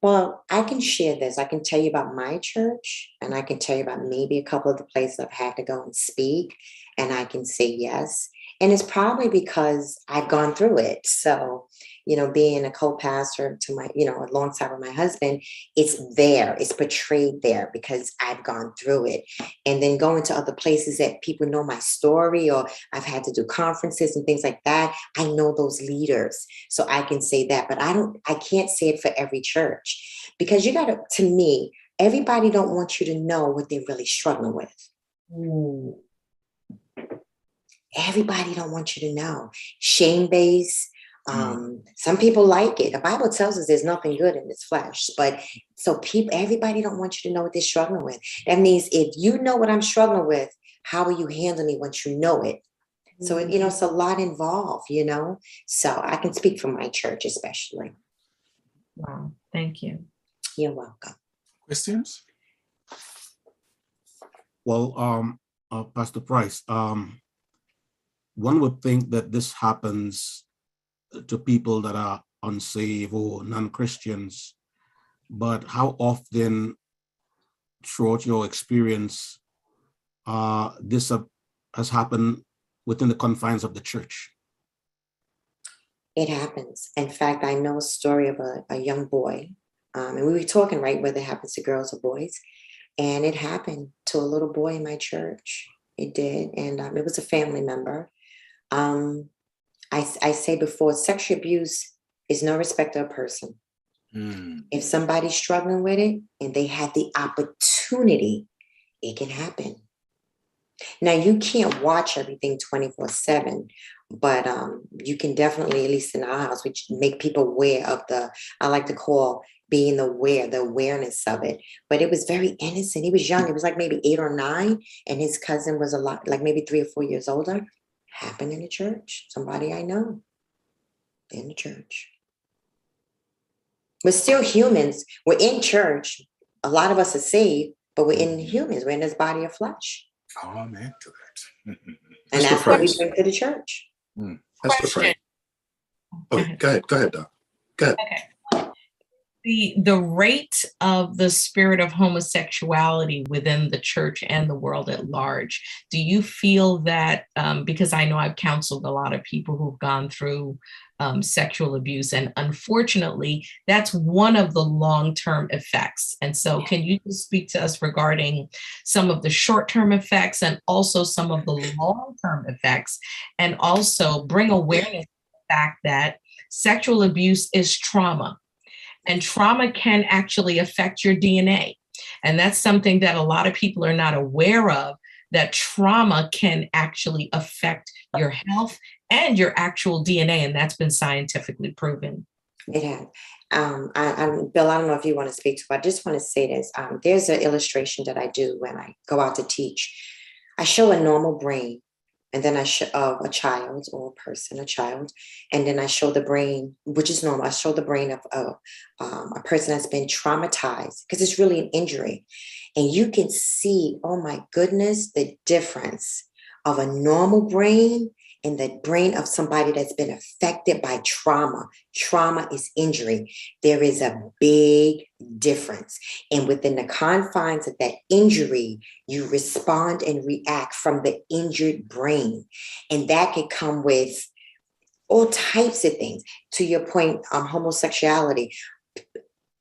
Well, I can share this. I can tell you about my church, and I can tell you about maybe a couple of the places I've had to go and speak, and I can say yes. And it's probably because I've gone through it. So, being a co-pastor to my, alongside with my husband, it's there, it's portrayed there because I've gone through it. And then going to other places that people know my story, or I've had to do conferences and things like that. I know those leaders. So I can say that, but I can't say it for every church because to me, everybody don't want you to know what they're really struggling with.
Ooh.
Everybody don't want you to know. Shame-based. Some people like it. The Bible tells us there's nothing good in this flesh, but everybody don't want you to know what they're struggling with. That means if you know what I'm struggling with, how will you handle me once you know it? So, it's a lot involved, so I can speak for my church, especially.
Wow. Thank you.
You're welcome.
Questions?
Well, Pastor Price, one would think that this happens to people that are unsaved or non-Christians, but how often throughout your experience this has happened within the confines of the church?
It happens. In fact, I know a story of a young boy, and we were talking right whether it happens to girls or boys, and it happened to a little boy in my church. It did, and it was a family member. I say before, sexual abuse is no respecter of person. If somebody's struggling with it and they have the opportunity, it can happen. Now, you can't watch everything 24/7, but you can definitely, at least in our house, which make people aware of I like to call being aware, the awareness of it. But it was very innocent. He was young. It was like maybe 8 or 9. And his cousin was a lot, like maybe 3 or 4 years older. Happened in the church. Somebody I know in the church. We're still humans. We're in church. A lot of us are saved, but we're in humans. We're in this body of flesh.
Amen to that.
And that's what we bring to the church.
That's the phrase. Oh, go ahead, Doc. Go ahead.
Okay. The rate of the spirit of homosexuality within the church and the world at large, do you feel that, because I know I've counseled a lot of people who've gone through sexual abuse, and unfortunately, that's one of the long-term effects. And so can you just speak to us regarding some of the short-term effects and also some of the long-term effects, and also bring awareness to the fact that sexual abuse is trauma? And trauma can actually affect your DNA. And that's something that a lot of people are not aware of, that trauma can actually affect your health and your actual DNA. And that's been scientifically proven.
It has. Bill, I don't know if you want to speak to, but I just want to say this. There's an illustration that I do when I go out to teach. I show a normal brain, and then I show a child or a person, a child, and then I show the brain, which is normal. I show the brain of a person that's been traumatized, because it's really an injury. And you can see, oh my goodness, the difference of a normal brain and the brain of somebody that's been affected by trauma. Trauma is injury. There is a big difference. And within the confines of that injury, you respond and react from the injured brain. And that could come with all types of things. To your point, homosexuality.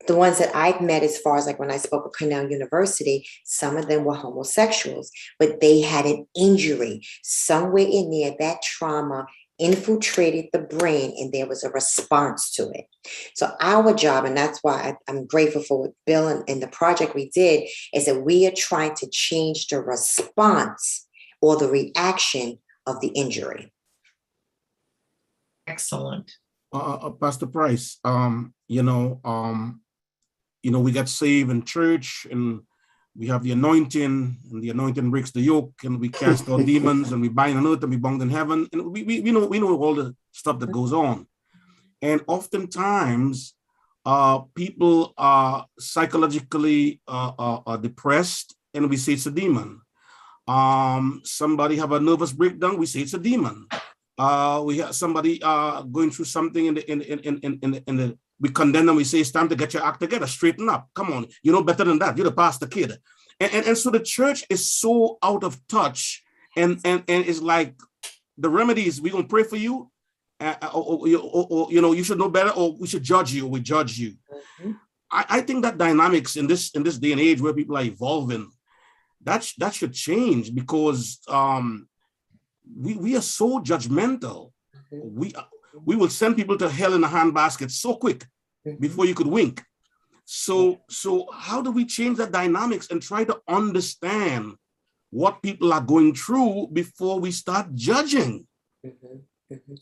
The ones that I've met, as far as like when I spoke at Cornell University, some of them were homosexuals, but they had an injury somewhere in there. That trauma infiltrated the brain and there was a response to it. So our job, and that's why I'm grateful for what Bill and the project we did, is that we are trying to change the response or the reaction of the injury.
Excellent.
Pastor Price, we get saved in church and we have the anointing, and the anointing breaks the yoke, and we cast out demons, and we bind on earth and we bound in heaven. And we know all the stuff that goes on. And oftentimes people are psychologically depressed, and we say it's a demon. Somebody have a nervous breakdown, we say it's a demon. We have somebody going through something in the we condemn them. We say it's time to get your act together, straighten up. Come on, you know better than that. You're the pastor kid, and so the church is so out of touch, and it's like the remedy is we gonna pray for you, or you should know better, or we should judge you, or we judge you. Mm-hmm. I think that dynamics in this day and age where people are evolving, that should change, because we are so judgmental. Mm-hmm. We will send people to hell in a handbasket so quick before you could wink. So how do we change that dynamics and try to understand what people are going through before we start judging?
Mm-hmm. Mm-hmm.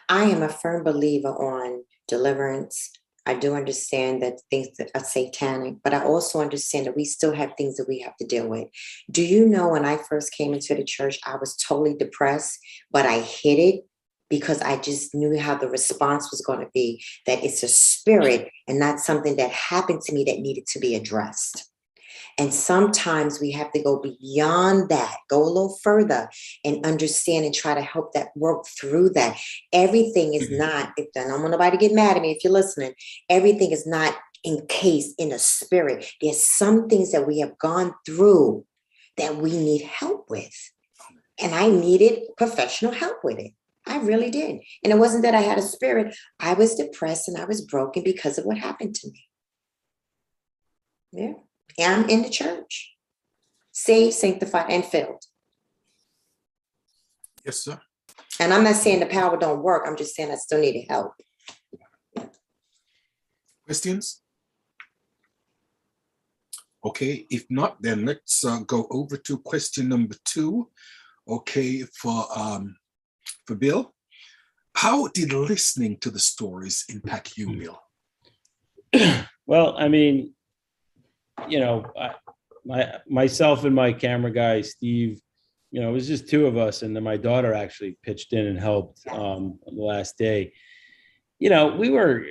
I am a firm believer on deliverance. I do understand that things that are satanic, but I also understand that we still have things that we have to deal with. Do you know, when I first came into the church, I was totally depressed, but I hid it because I just knew how the response was going to be, that it's a spirit and not something that happened to me that needed to be addressed. And sometimes we have to go beyond that, go a little further and understand and try to help that work through that. Everything is not, I don't want nobody to get mad at me if you're listening, everything is not encased in a spirit. There's some things that we have gone through that we need help with. And I needed professional help with it. I really did. And it wasn't that I had a spirit. I was depressed and I was broken because of what happened to me. Yeah. And I'm in the church. Saved, sanctified, and filled.
Yes, sir.
And I'm not saying the power don't work. I'm just saying I still needed help.
Questions? Okay, if not, then let's go over to question number 2. Okay, for Bill. How did listening to the stories impact you, Bill?
Well, I mean, myself and my camera guy, Steve, it was just 2 of us. And then my daughter actually pitched in and helped on the last day. We were,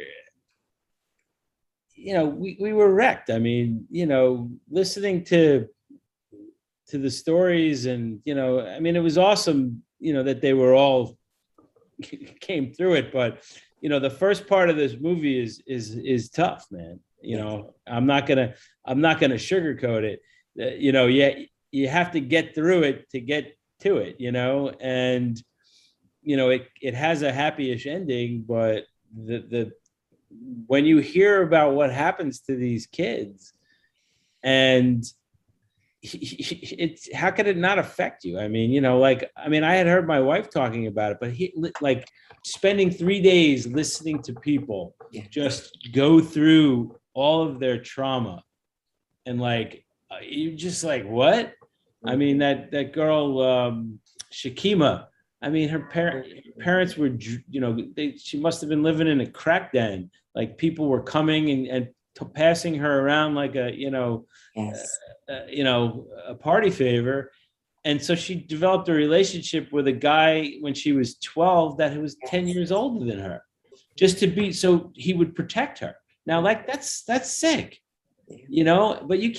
we were wrecked. I mean, listening to the stories and, I mean, it was awesome, that they were all came through it. But, the first part of this movie is tough, man. I'm not gonna sugarcoat it. You have to get through it to get to it, and, it has a happy-ish ending, but when you hear about what happens to these kids, and it's, how could it not affect you? I mean, I had heard my wife talking about it, but spending 3 days listening to people just go through all of their trauma, and you just what? I mean, that girl, Shakima, I mean, her parents were, she must have been living in a crack den. Like, people were coming and passing her around like a, a party favor. And so she developed a relationship with a guy when she was 12 that was 10 years older than her, just so he would protect her. Now, that's sick, but you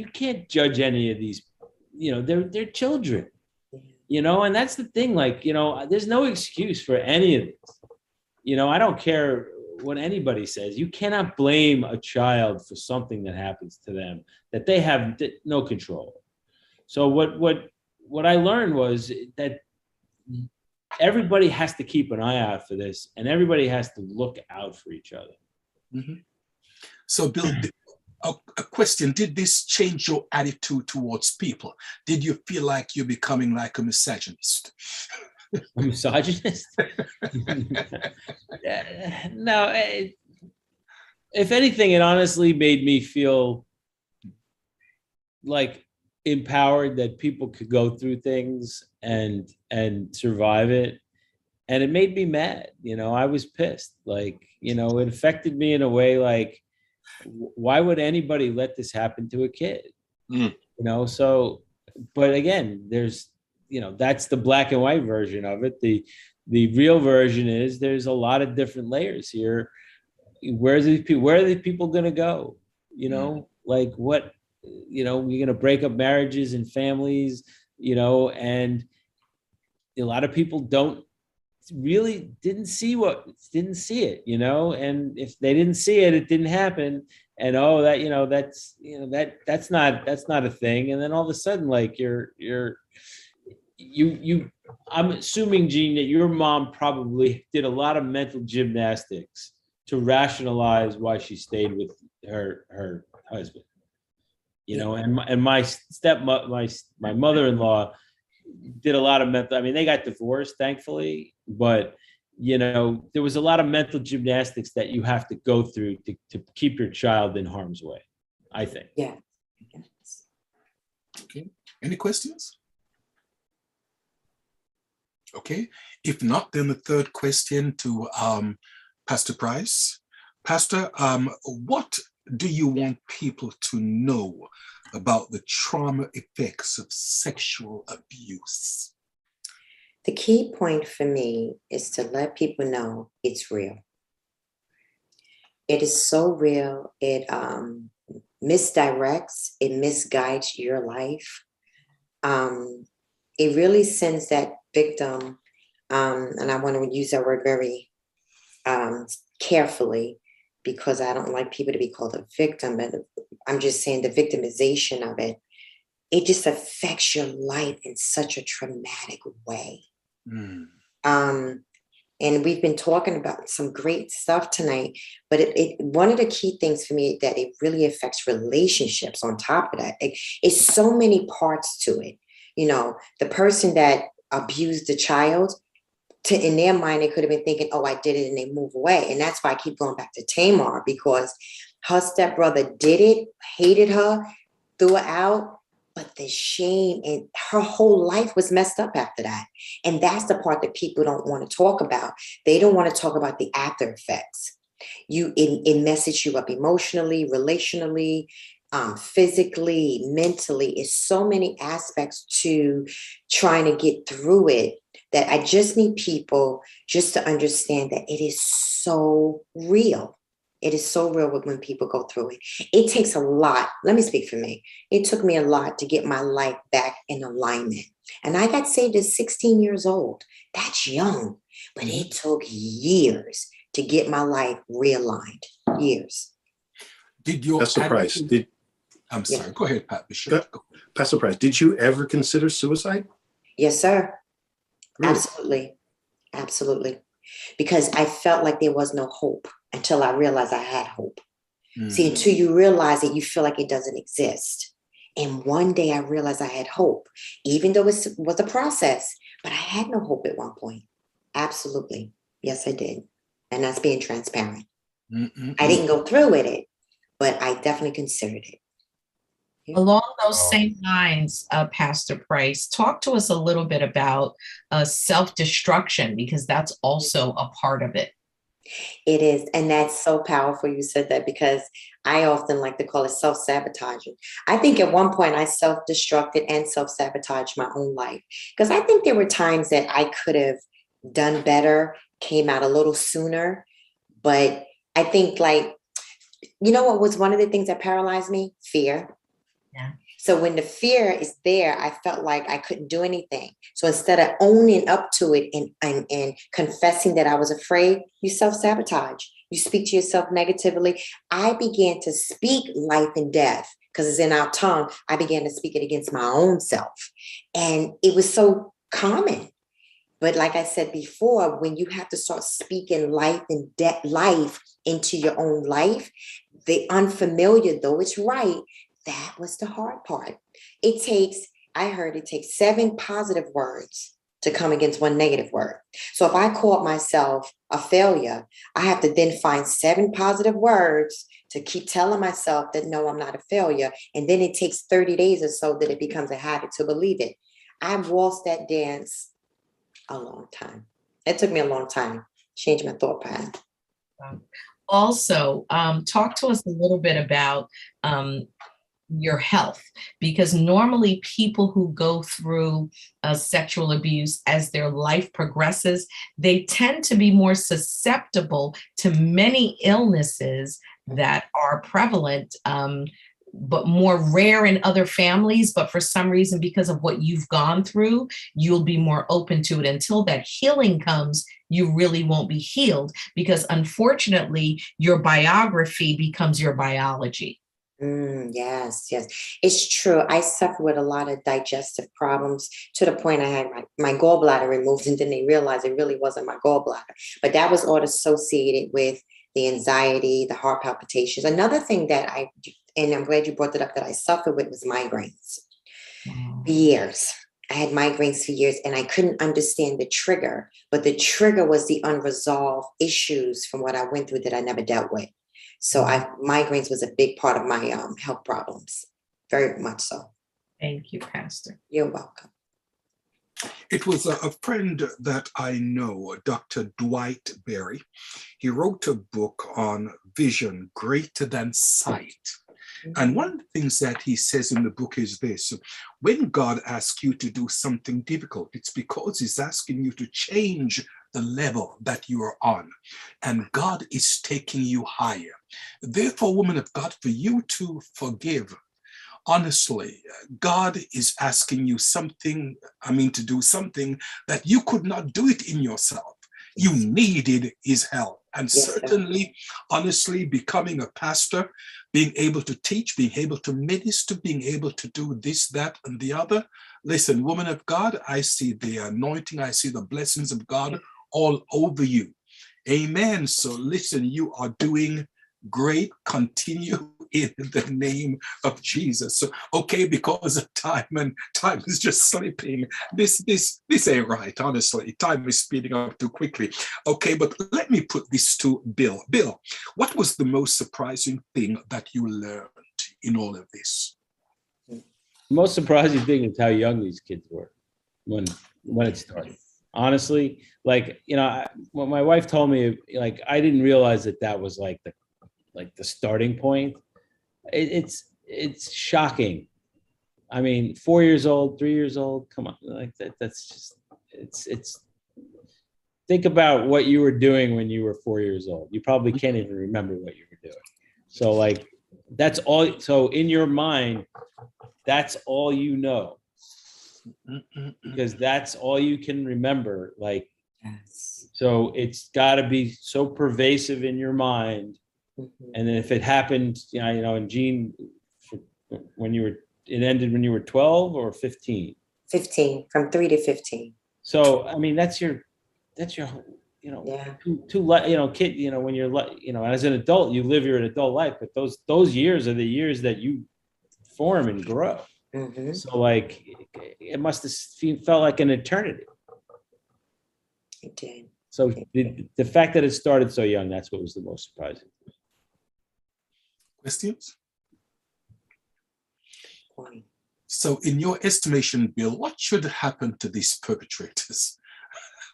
can't judge any of these, they're children. And that's the thing, there's no excuse for any of this. I don't care what anybody says. You cannot blame a child for something that happens to them that they have no control. So what I learned was that everybody has to keep an eye out for this, and everybody has to look out for each other.
Mm-hmm. So, Bill, a question: did this change your attitude towards people? Did you feel like you're becoming like a misogynist?
A misogynist? No. If anything, it honestly made me feel empowered that people could go through things and survive it. And it made me mad. I was pissed. It affected me in a way why would anybody let this happen to a kid? So, but again, there's, that's the black and white version of it. The real version is there's a lot of different layers here. Where are these people going to go? What, you're going to break up marriages and families, and a lot of people didn't see it, and if they didn't see it, it didn't happen. And that's not a thing. And then all of a sudden, I'm assuming, Gene, that your mom probably did a lot of mental gymnastics to rationalize why she stayed with her husband. And my mother-in-law did a lot of mental, I mean, they got divorced, thankfully, but there was a lot of mental gymnastics that you have to go through to keep your child in harm's way, I think.
Yeah.
Okay. Any questions? Okay. If not, then the third question to Pastor Price. Pastor, what do you want people to know about the trauma effects of sexual abuse?
The key point for me is to let people know it's real. It is so real. It misdirects, it misguides your life. It really sends that victim, and I want to use that word very carefully, because I don't like people to be called a victim, but I'm just saying the victimization of it, it just affects your life in such a traumatic way. And we've been talking about some great stuff tonight, but one of the key things for me that it really affects relationships on top of that. It's so many parts to it. The person that abused the child, in their mind, they could have been thinking, oh, I did it, and they move away. And that's why I keep going back to Tamar, because her stepbrother did it, hated her, threw her out, but the shame, and her whole life was messed up after that. And that's the part that people don't want to talk about. They don't want to talk about the after effects. It messes you up emotionally, relationally, physically, mentally. It's so many aspects to trying to get through it, that I just need people just to understand that it is so real. It is so real when people go through it. It takes a lot. Let me speak for me. It took me a lot to get my life back in alignment. And I got saved at 16 years old. That's young, but it took years to get my life realigned. Years.
Did your Pastor Price?
I'm sorry. Go ahead, Pat Bishop.
Pastor Price, did you ever consider suicide?
Yes, sir.
Really?
Absolutely. Absolutely. Because I felt like there was no hope until I realized I had hope. See, until you realize it, you feel like it doesn't exist. And one day I realized I had hope, even though it was a process, but I had no hope at one point. Absolutely. Yes, I did. And that's being transparent. I didn't go through with it, but I definitely considered it.
Along those same lines, Pastor Price, talk to us a little bit about self-destruction, because that's also a part of it.
It is. And that's so powerful you said that, because I often like to call it self-sabotaging. I think at one point I self-destructed and self-sabotaged my own life, because I think there were times that I could have done better, came out a little sooner. But I think, like, you know what was one of the things that paralyzed me? Fear.
Yeah.
So when the fear is there, I felt like I couldn't do anything. So instead of owning up to it and confessing that I was afraid, you self-sabotage. You speak to yourself negatively. I began to speak life and death, because it's in our tongue. I began to speak it against my own self. And it was so common. But like I said before, when you have to start speaking life and life into your own life, the unfamiliar, though it's right, that was the hard part. I heard it takes 7 positive words to come against 1 negative word. So if I called myself a failure, I have to then find 7 positive words to keep telling myself that, no, I'm not a failure. And then it takes 30 days or so that it becomes a habit to believe it. I've waltzed that dance a long time. It took me a long time to change my thought pattern.
Also, talk to us a little bit about your health, because normally people who go through sexual abuse, as their life progresses, they tend to be more susceptible to many illnesses that are prevalent, but more rare in other families. But for some reason, because of what you've gone through, you'll be more open to it. Until that healing comes, you really won't be healed, because unfortunately, your biography becomes your biology.
Yes. It's true. I suffer with a lot of digestive problems, to the point I had my gallbladder removed, and then they realized it really wasn't my gallbladder. But that was all associated with the anxiety, the heart palpitations. Another thing that and I'm glad you brought that up, that I suffered with, was migraines. For years. I had migraines for years, and I couldn't understand the trigger, but the trigger was the unresolved issues from what I went through that I never dealt with. So migraines was a big part of my health problems, very much so.
Thank you, Pastor.
You're welcome.
It was a friend that I know, Dr. Dwight Berry. He wrote a book on vision greater than sight. And one of the things that he says in the book is this: when God asks you to do something difficult, it's because he's asking you to change the level that you are on. And God is taking you higher. Therefore, woman of God, for you to forgive, honestly, God is asking you to do something that you could not do it in yourself. You needed his help. And certainly, honestly, becoming a pastor, being able to teach, being able to minister, being able to do this, that, and the other. Listen, woman of God, I see the anointing, I see the blessings of God all over you. Amen. So listen, you are doing great. Continue in the name of Jesus. So, okay, because of time, and time is just slipping. This ain't right, honestly. Time is speeding up too quickly. Okay, but let me put this to Bill. Bill, what was the most surprising thing that you learned in all of this?
The most surprising thing is how young these kids were when it started. Honestly, like, when my wife told me, like, I didn't realize that was like the starting point. It's shocking. I mean, 4 years old, 3 years old, come on, like that's just, it's think about what you were doing when you were 4 years old. You probably can't even remember what you were do it. So like, that's all. So in your mind, that's all you know, because that's all you can remember. Like, so it's got to be so pervasive in your mind. And then if it happened, and Jean, it ended when you were 12 or 15?
15, from 3 to 15.
So, I mean, that's your,
Yeah.
kid, when you're, as an adult, you live your adult life, but those years are the years that you form and grow. So like, it must have felt like an eternity.
It did.
So the fact that it started so young, that's what was the most surprising.
Questions? So in your estimation, Bill, what should happen to these perpetrators?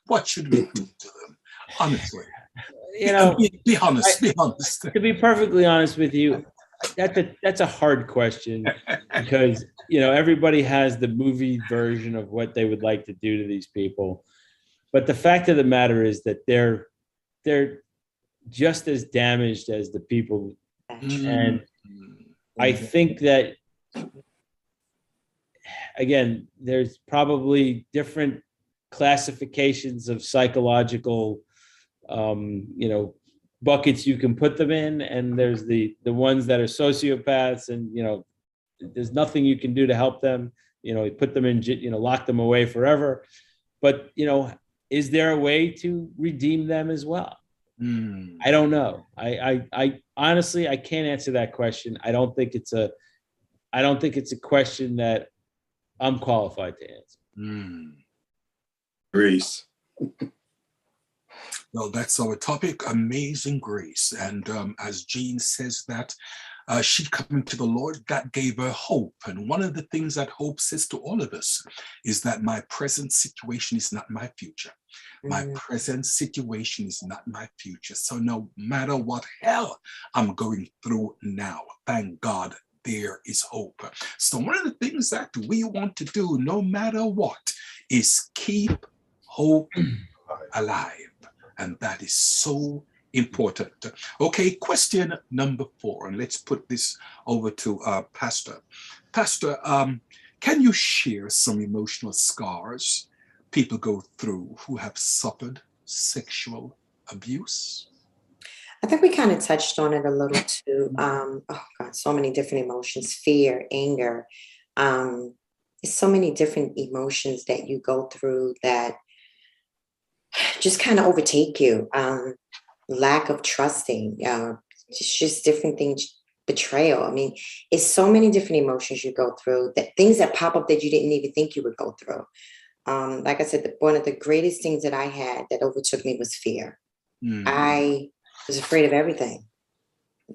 What should we do to them? Honestly. Be honest, be honest.
To be perfectly honest with you, that's a hard question, because everybody has the movie version of what they would like to do to these people. But the fact of the matter is that they're just as damaged as the people. And I think that, again, there's probably different classifications of psychological, buckets you can put them in. And there's the ones that are sociopaths, and, there's nothing you can do to help them, put them in, lock them away forever. But, is there a way to redeem them as well? I don't know. I honestly, I can't answer that question. I don't think it's a question that I'm qualified to answer.
Grace.
Well, that's our topic, amazing grace. And as Jean says that, she coming to the Lord, that gave her hope. And one of the things that hope says to all of us is that my present situation is not my future. My present situation is not my future. So no matter what hell I'm going through now, thank God there is hope. So one of the things that we want to do, no matter what, is keep hope alive. And that is so important. Okay, question number 4, and let's put this over to Pastor. Pastor, can you share some emotional scars people go through who have suffered sexual abuse?
I think we kind of touched on it a little too. So many different emotions: fear, anger. There's so many different emotions that you go through that just kind of overtake you. Lack of trusting, just different things, betrayal. I mean, it's so many different emotions you go through, that things that pop up that you didn't even think you would go through. Like I said, one of the greatest things that I had that overtook me was fear. I was afraid of everything.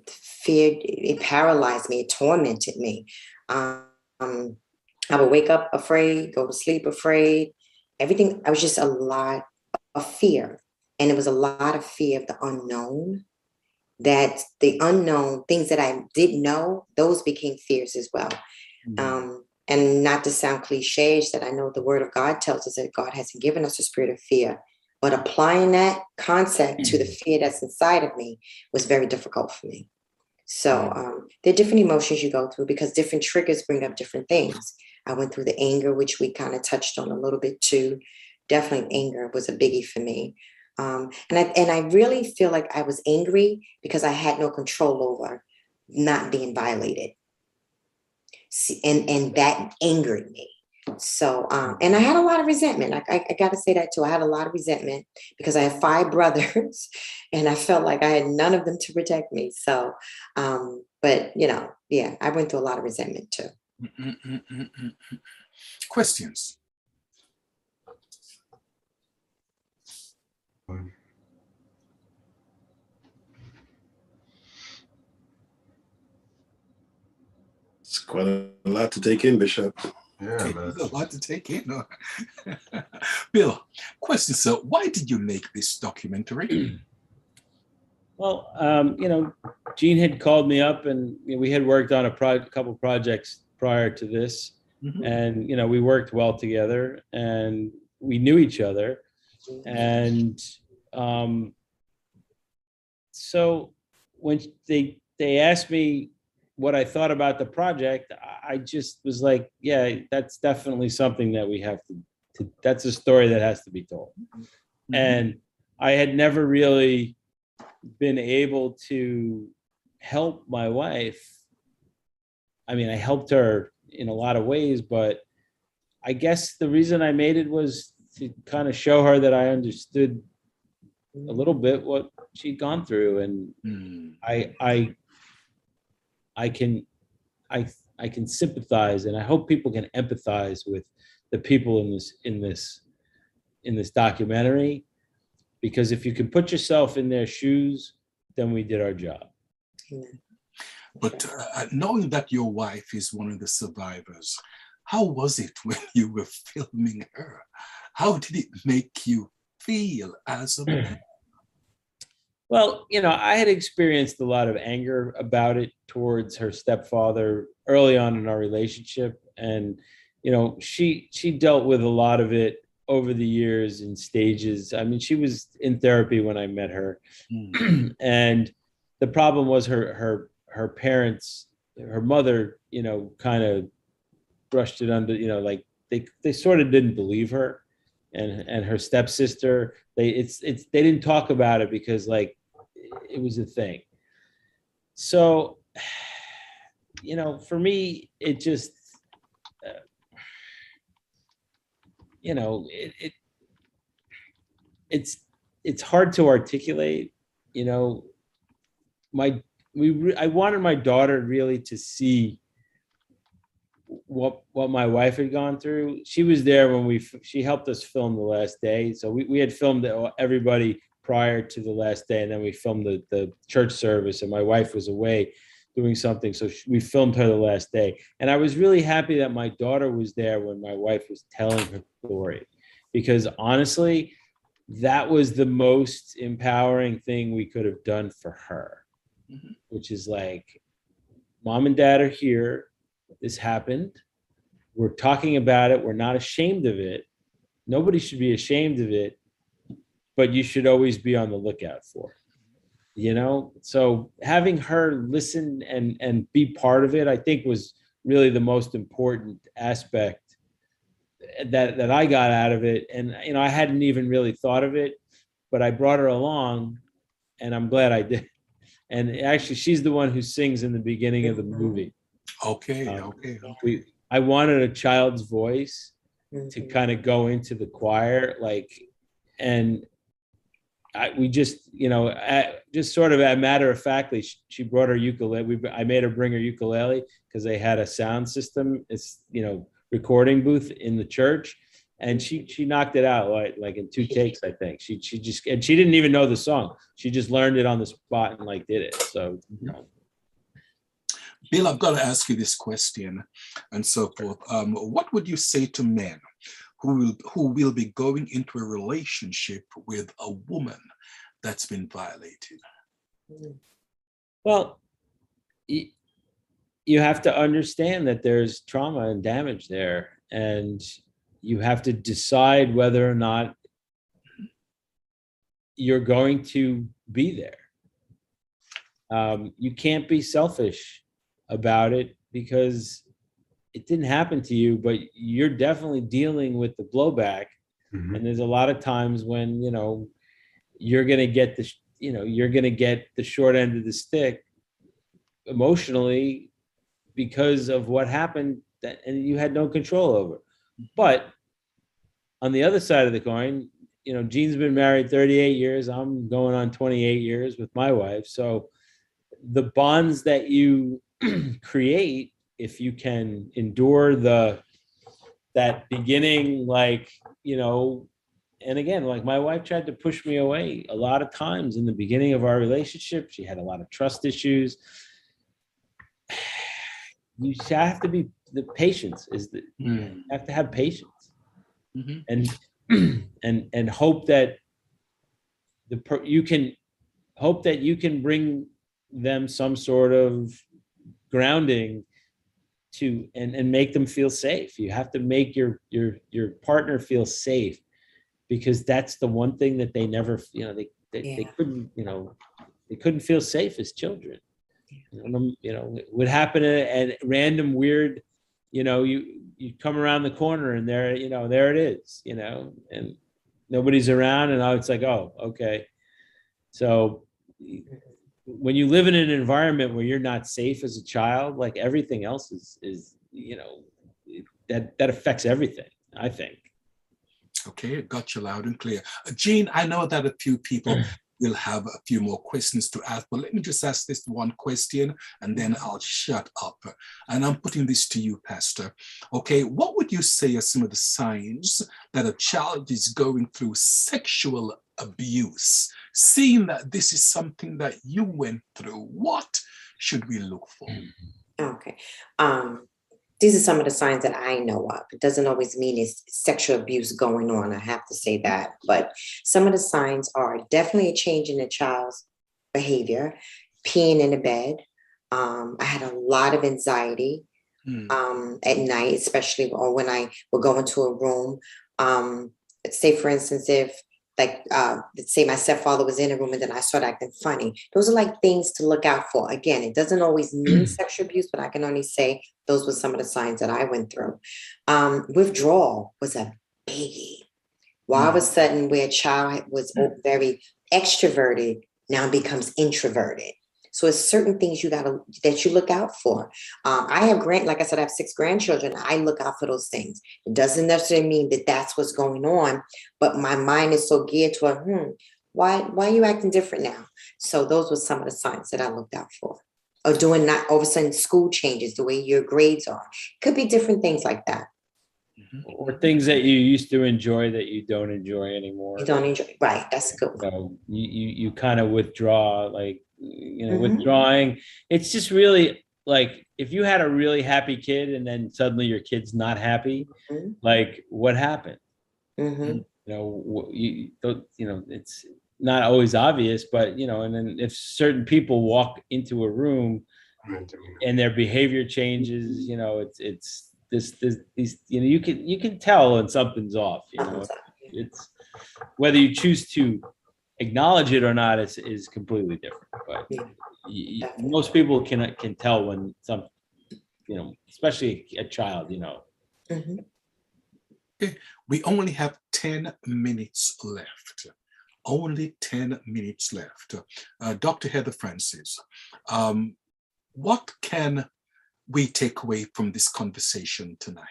Fear, it paralyzed me, it tormented me. I would wake up afraid, go to sleep afraid. Everything, I was just a lot of fear. And it was a lot of fear of the unknown, that the unknown things that I didn't know, those became fears as well. And not to sound cliche, that I know the word of God tells us that God hasn't given us a spirit of fear, but applying that concept to the fear that's inside of me was very difficult for me. So there are different emotions you go through, because different triggers bring up different things. I went through the anger, which we kind of touched on a little bit too. Definitely anger was a biggie for me. And I really feel like I was angry because I had no control over not being violated. And that angered me. So, and I had a lot of resentment. I got to say that too. I had a lot of resentment because I have 5 brothers and I felt like I had none of them to protect me. So, but yeah, I went through a lot of resentment too.
Questions?
It's quite a lot to take in, Bishop.
Yeah, man.
There's a lot to take in. Bill, question, sir. Why did you make this documentary?
Well, Jean had called me up, and we had worked on a couple projects prior to this. And, we worked well together, and we knew each other. And so when they asked me what I thought about the project, I just was like, yeah, that's definitely something that we have to that's a story that has to be told. Mm-hmm. And I had never really been able to help my wife. I mean, I helped her in a lot of ways, but I guess the reason I made it was to kind of show her that I understood a little bit what she'd gone through. And I can sympathize, and I hope people can empathize with the people in this documentary, because if you can put yourself in their shoes, then we did our job.
But knowing that your wife is one of the survivors, how was it when you were filming her? How did it make you feel as a man?
Well, I had experienced a lot of anger about it towards her stepfather early on in our relationship. And, she dealt with a lot of it over the years in stages. I mean, she was in therapy when I met her. And the problem was her parents, her mother, kind of brushed it under, like they sort of didn't believe her. And her stepsister, they didn't talk about it because like it was a thing. So, for me, it just, it's hard to articulate. I wanted my daughter really to see what my wife had gone through. She was there when she helped us film the last day. So we had filmed everybody prior to the last day, and then we filmed the church service, and my wife was away doing something. So we filmed her the last day. And I was really happy that my daughter was there when my wife was telling her story, because honestly, that was the most empowering thing we could have done for her, which is like, Mom and Dad are here. This happened. We're talking about it. We're not ashamed of it. Nobody should be ashamed of it, but you should always be on the lookout for it. So having her listen and be part of it, I think was really the most important aspect that I got out of it. And, I hadn't even really thought of it, but I brought her along, and I'm glad I did. And actually, she's the one who sings in the beginning of the movie.
Okay.
I wanted a child's voice to kind of go into the choir, and we just, just sort of a matter of factly, she brought her ukulele. I made her bring her ukulele because they had a sound system, recording booth in the church, and she knocked it out like in 2 takes, I think. She just, and she didn't even know the song. She just learned it on the spot and did it. So,
Bill, I've got to ask you this question and so forth. What would you say to men who will be going into a relationship with a woman that's been violated?
Well, you have to understand that there's trauma and damage there, and you have to decide whether or not you're going to be there. You can't be selfish about it because it didn't happen to you, but you're definitely dealing with the blowback. And there's a lot of times when, you're going to get the short end of the stick emotionally because of what happened and you had no control over. But on the other side of the coin, Gene's been married 38 years. I'm going on 28 years with my wife. So the bonds that you create, if you can endure that beginning, and again, my wife tried to push me away a lot of times in the beginning of our relationship. She had a lot of trust issues. You have to be, the patience is you have to have patience, and hope that you can bring them some sort of grounding to and make them feel safe. You have to make your partner feel safe, because that's the one thing that they never, they couldn't, they couldn't feel safe as children. It would happen at random weird, you come around the corner and there it is, and nobody's around, and it's like, oh, okay. So when you live in an environment where you're not safe as a child, like everything else is that affects everything, I think.
Okay, got you loud and clear. Jean, I know that a few people will have a few more questions to ask, but let me just ask this one question and then I'll shut up. And I'm putting this to you, Pastor. Okay, what would you say are some of the signs that a child is going through sexual abuse? Seeing that this is something that you went through, what should we look for?
Okay. These are some of the signs that I know of. It doesn't always mean it's sexual abuse going on. I have to say that. But some of the signs are definitely a change in the child's behavior, peeing in the bed. I had a lot of anxiety at night, especially or when I would go into a room. Say, for instance, if let's say my stepfather was in a room and then I started acting funny. Those are like things to look out for. Again, it doesn't always mean sexual abuse, but I can only say those were some of the signs that I went through. Withdrawal was a biggie. All of a sudden, where a child was very extroverted, now becomes introverted. So it's certain things that you look out for. I have like I said, I have 6 grandchildren. I look out for those things. It doesn't necessarily mean that that's what's going on, but my mind is so geared to why are you acting different now? So those were some of the signs that I looked out for. Or doing not all of a sudden school changes, the way your grades are. Could be different things like that.
Or things that you used to enjoy that you don't enjoy anymore.
You don't enjoy, right? That's a good one.
So you kind of withdraw, like withdrawing. It's just really like if you had a really happy kid and then suddenly your kid's not happy, like what happened? It's not always obvious, but and then if certain people walk into a room and their behavior changes, it's these you can tell when something's off. It's whether you choose to acknowledge it or not is completely different. But most people can tell when some, especially a child.
Okay. We only have 10 minutes left. Only 10 minutes left. Dr. Heather Francis, what can we take away from this conversation tonight?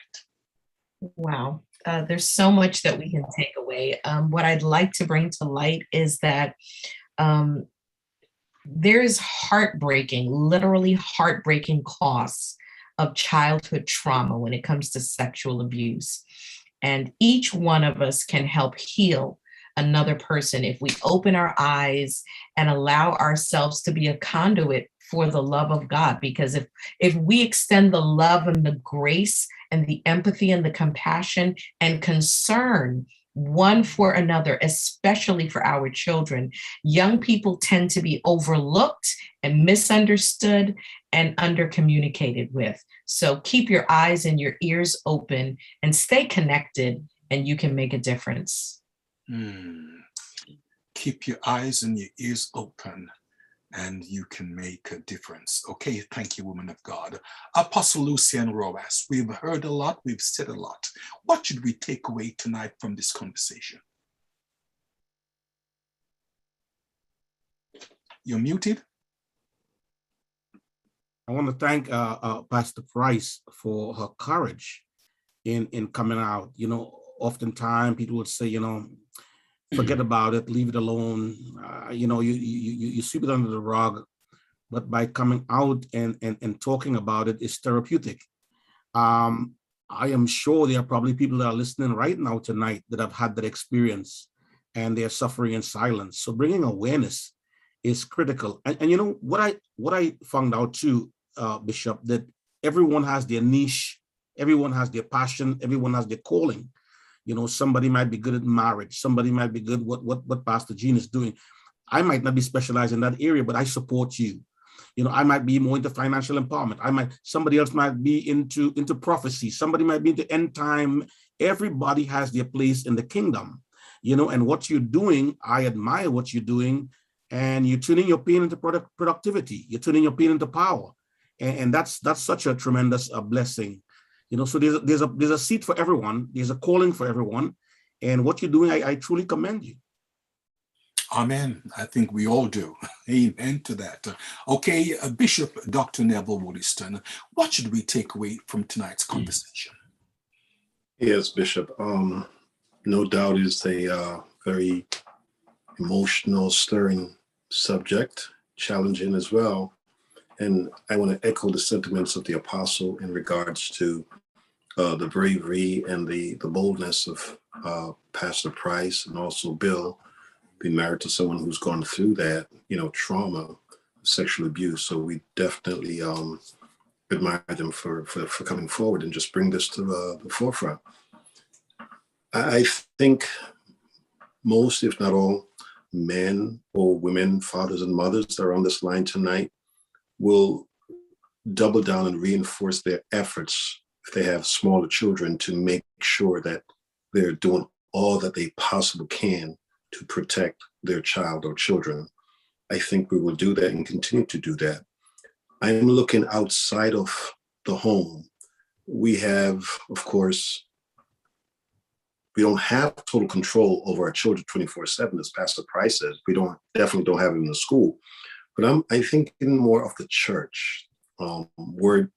Wow. There's so much that we can take away. What I'd like to bring to light is that there is literally heartbreaking costs of childhood trauma when it comes to sexual abuse. And each one of us can help heal another person if we open our eyes and allow ourselves to be a conduit for the love of God. Because if we extend the love and the grace and the empathy and the compassion and concern one for another, especially for our children, young people tend to be overlooked and misunderstood and undercommunicated with. So keep your eyes and your ears open and stay connected, and you can make a difference.
Keep your eyes and your ears open and you can make a difference. Okay, thank you, woman of God. Apostle Lucien Rojas, we've heard a lot, we've said a lot. What should we take away tonight from this conversation? You're muted.
I want to thank Pastor Price for her courage in coming out. Oftentimes people would say, forget about it, leave it alone. You sweep it under the rug, but by coming out and talking about it is therapeutic. I am sure there are probably people that are listening right now tonight that have had that experience and they're suffering in silence. So bringing awareness is critical. And what I found out too, Bishop, that everyone has their niche, everyone has their passion, everyone has their calling. Somebody might be good at marriage. Somebody might be good what Pastor Jean is doing. I might not be specialized in that area, but I support you. I might be more into financial empowerment. Somebody else might be into prophecy. Somebody might be into end time. Everybody has their place in the kingdom, and what you're doing, I admire what you're doing. and you're turning your pain into productivity. You're turning your pain into power, and that's such a tremendous blessing. So there's a seat for everyone. There's a calling for everyone, and what you're doing, I truly commend you.
Amen. I think we all do. Amen to that. Okay, Bishop Dr. Neville Wolliston, what should we take away from tonight's conversation?
Yes, Bishop. No doubt it's a very emotional, stirring subject, challenging as well. And I want to echo the sentiments of the apostle in regards to the bravery and the boldness of Pastor Price, and also Bill, being married to someone who's gone through that, trauma, sexual abuse. So we definitely admire them for coming forward and just bring this to the forefront. I think most, if not all, men or women, fathers and mothers that are on this line tonight will double down and reinforce their efforts if they have smaller children to make sure that they're doing all that they possibly can to protect their child or children. I think we will do that and continue to do that. I'm looking outside of the home. We have, of course, we don't have total control over our children 24/7, as Pastor Price says. We definitely don't have it in the school. But I thinking more of the church, where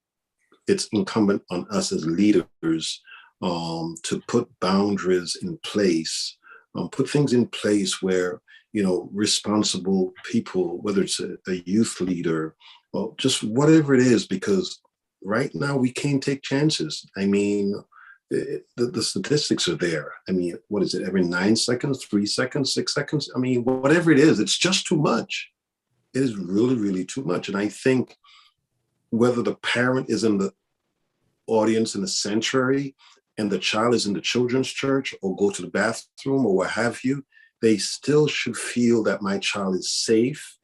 it's incumbent on us as leaders to put boundaries in place, put things in place where, responsible people, whether it's a youth leader, or just whatever it is, because right now we can't take chances. I mean, the statistics are there. I mean, what is it? Every 9 seconds, 3 seconds, 6 seconds? I mean, whatever it is, it's just too much. It is really, really too much. And I think whether the parent is in the audience in the sanctuary and the child is in the children's church or go to the bathroom or what have you, they still should feel that my child is safe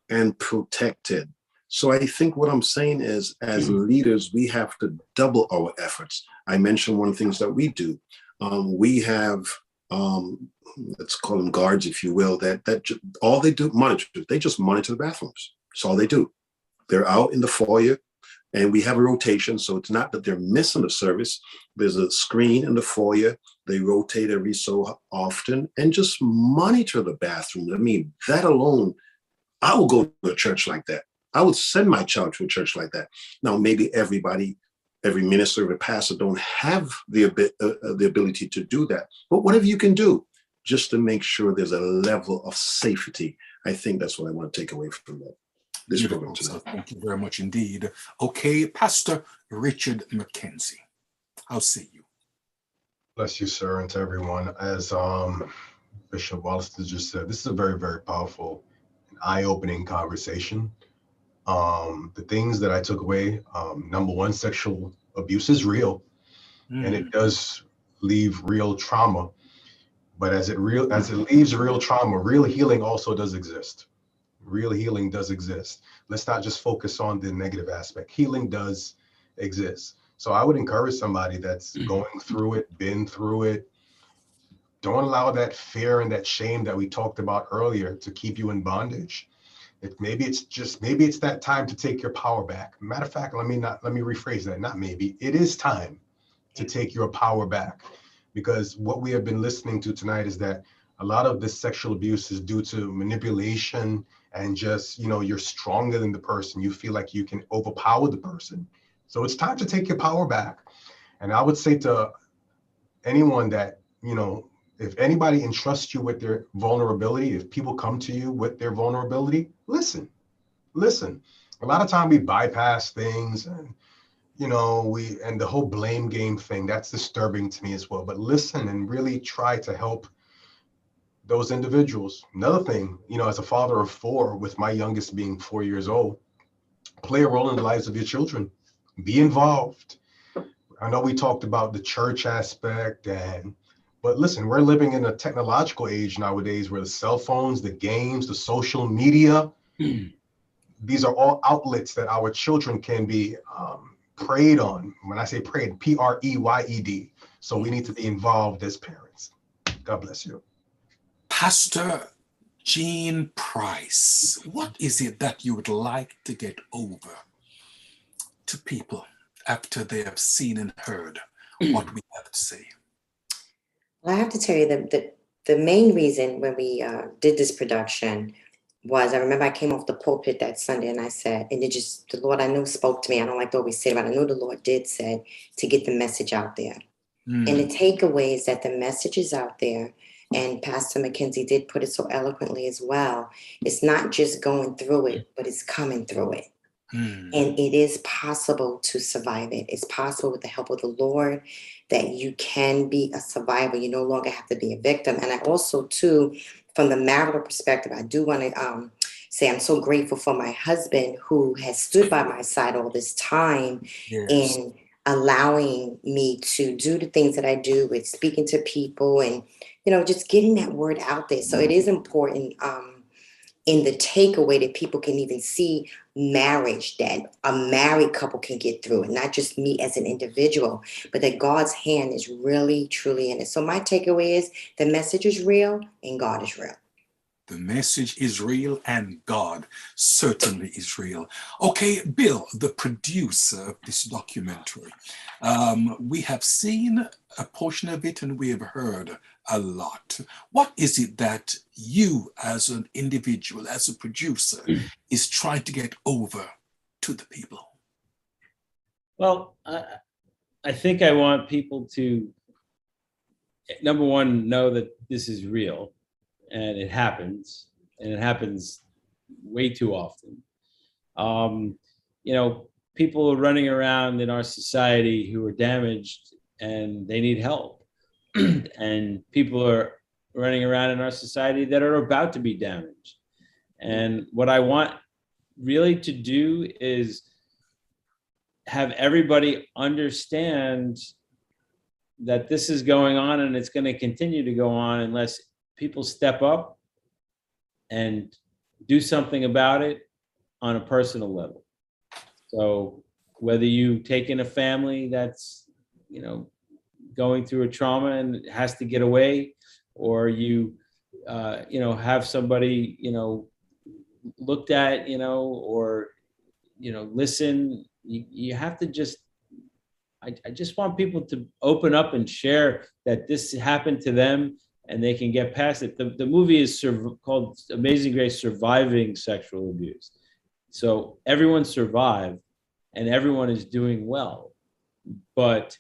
and protected. So I think what I'm saying is, as leaders, we have to double our efforts. I mentioned one of the things that we do. We have, let's call them guards, if you will, that all they do, they just monitor the bathrooms. That's all they do. They're out in the foyer, and we have a rotation. So it's not that they're missing the service. There's a screen in the foyer. They rotate every so often and just monitor the bathroom. I mean, that alone, I will go to a church like that. I would send my child to a church like that. Now, maybe every minister, every pastor don't have the ability to do that. But whatever you can do, just to make sure there's a level of safety, I think that's what I want to take away from this program tonight.
Thank you very much indeed. Okay, Pastor Richard McKenzie, how say you?
Bless you, sir, and to everyone. As Bishop Wolliston just said, this is a very, very powerful and eye-opening conversation. The things that I took away, number one, sexual abuse is real, and it does leave real trauma. But as it leaves real trauma, real healing also does exist. Real healing does exist. Let's not just focus on the negative aspect. Healing does exist. So I would encourage somebody that's going through it, been through it. Don't allow that fear and that shame that we talked about earlier to keep you in bondage. Maybe it's that time to take your power back. Matter of fact, let me rephrase that. Not maybe, it is time to take your power back, because what we have been listening to tonight is that a lot of this sexual abuse is due to manipulation and just, you're stronger than the person. You feel like you can overpower the person. So it's time to take your power back. And I would say to anyone that, if anybody entrusts you with their vulnerability, if people come to you with their vulnerability, listen. A lot of time we bypass things and, and the whole blame game thing, that's disturbing to me as well. But listen and really try to help those individuals. Another thing, as a father of 4, with my youngest being 4 years old, play a role in the lives of your children. Be involved. I know we talked about the church aspect, but listen, we're living in a technological age nowadays where the cell phones, the games, the social media, these are all outlets that our children can be preyed on. When I say preyed, P-R-E-Y-E-D. So we need to be involved as parents. God bless you.
Pastor Jean Price, what is it that you would like to get over to people after they have seen and heard what we have to say?
Well, I have to tell you that the main reason when we did this production was, I remember I came off the pulpit that Sunday and I said, and the Lord I know spoke to me. I don't like to always say it, but I know the Lord did say to get the message out there. And the takeaway is that the message is out there. And Pastor McKenzie did put it so eloquently as well. It's not just going through it, but it's coming through it. And it is possible to survive it. It's possible with the help of the Lord that you can be a survivor. You no longer have to be a victim. And I also, too, from the marital perspective, I do want to say I'm so grateful for my husband who has stood by my side all this time in allowing me to do the things that I do with speaking to people and, just getting that word out there. So it is important in the takeaway that people can even see marriage, that a married couple can get through it, not just me as an individual, but that God's hand is really, truly in it. So my takeaway is the message is real and God is real.
The message is real and God certainly is real. Okay, Bill, the producer of this documentary, we have seen a portion of it and we have heard a lot. What is it that you as an individual, as a producer, is trying to get over to the people?
Well, I think I want people to, number one, know that this is real. And it happens way too often. People are running around in our society who are damaged and they need help. And people are running around in our society that are about to be damaged. And what I want really to do is have everybody understand that this is going on and it's going to continue to go on unless people step up and do something about it on a personal level. So whether you take in a family that's, going through a trauma and has to get away, or you, have somebody, looked at, or, listen, you have to just, I just want people to open up and share that this happened to them and they can get past it. The movie is called Amazing Grace: Surviving Sexual Abuse. So everyone survived and everyone is doing well, but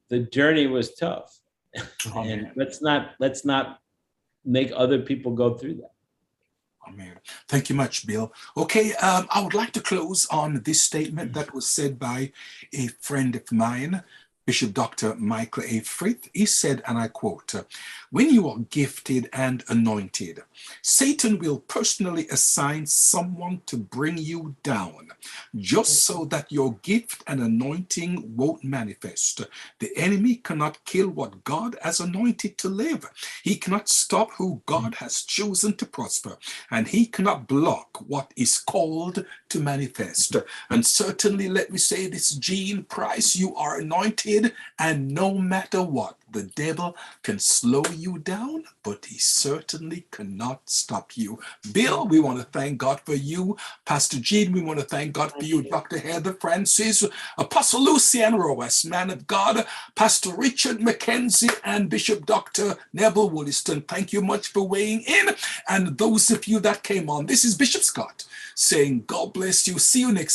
the journey was tough. And let's not make other people go through that.
Amen. Thank you much, Bill. Okay, I would like to close on this statement that was said by a friend of mine, Bishop Dr. Michael A. Frith. He said, and I quote, "When you are gifted and anointed, Satan will personally assign someone to bring you down, just so that your gift and anointing won't manifest. The enemy cannot kill what God has anointed to live. He cannot stop who God has chosen to prosper, and he cannot block what is called to manifest." And certainly, let me say this, Jean Price, you are anointed, and no matter what, the devil can slow you down, but he certainly cannot stop you. Bill, we want to thank God for you. Pastor Jean, we want to thank God for you. Dr. Heather Francis, Apostle Lucien Rojas, man of God, Pastor Richard McKenzie, and Bishop Dr. Neville Wolliston. Thank you much for weighing in. And those of you that came on, this is Bishop Scott saying, God bless you. See you next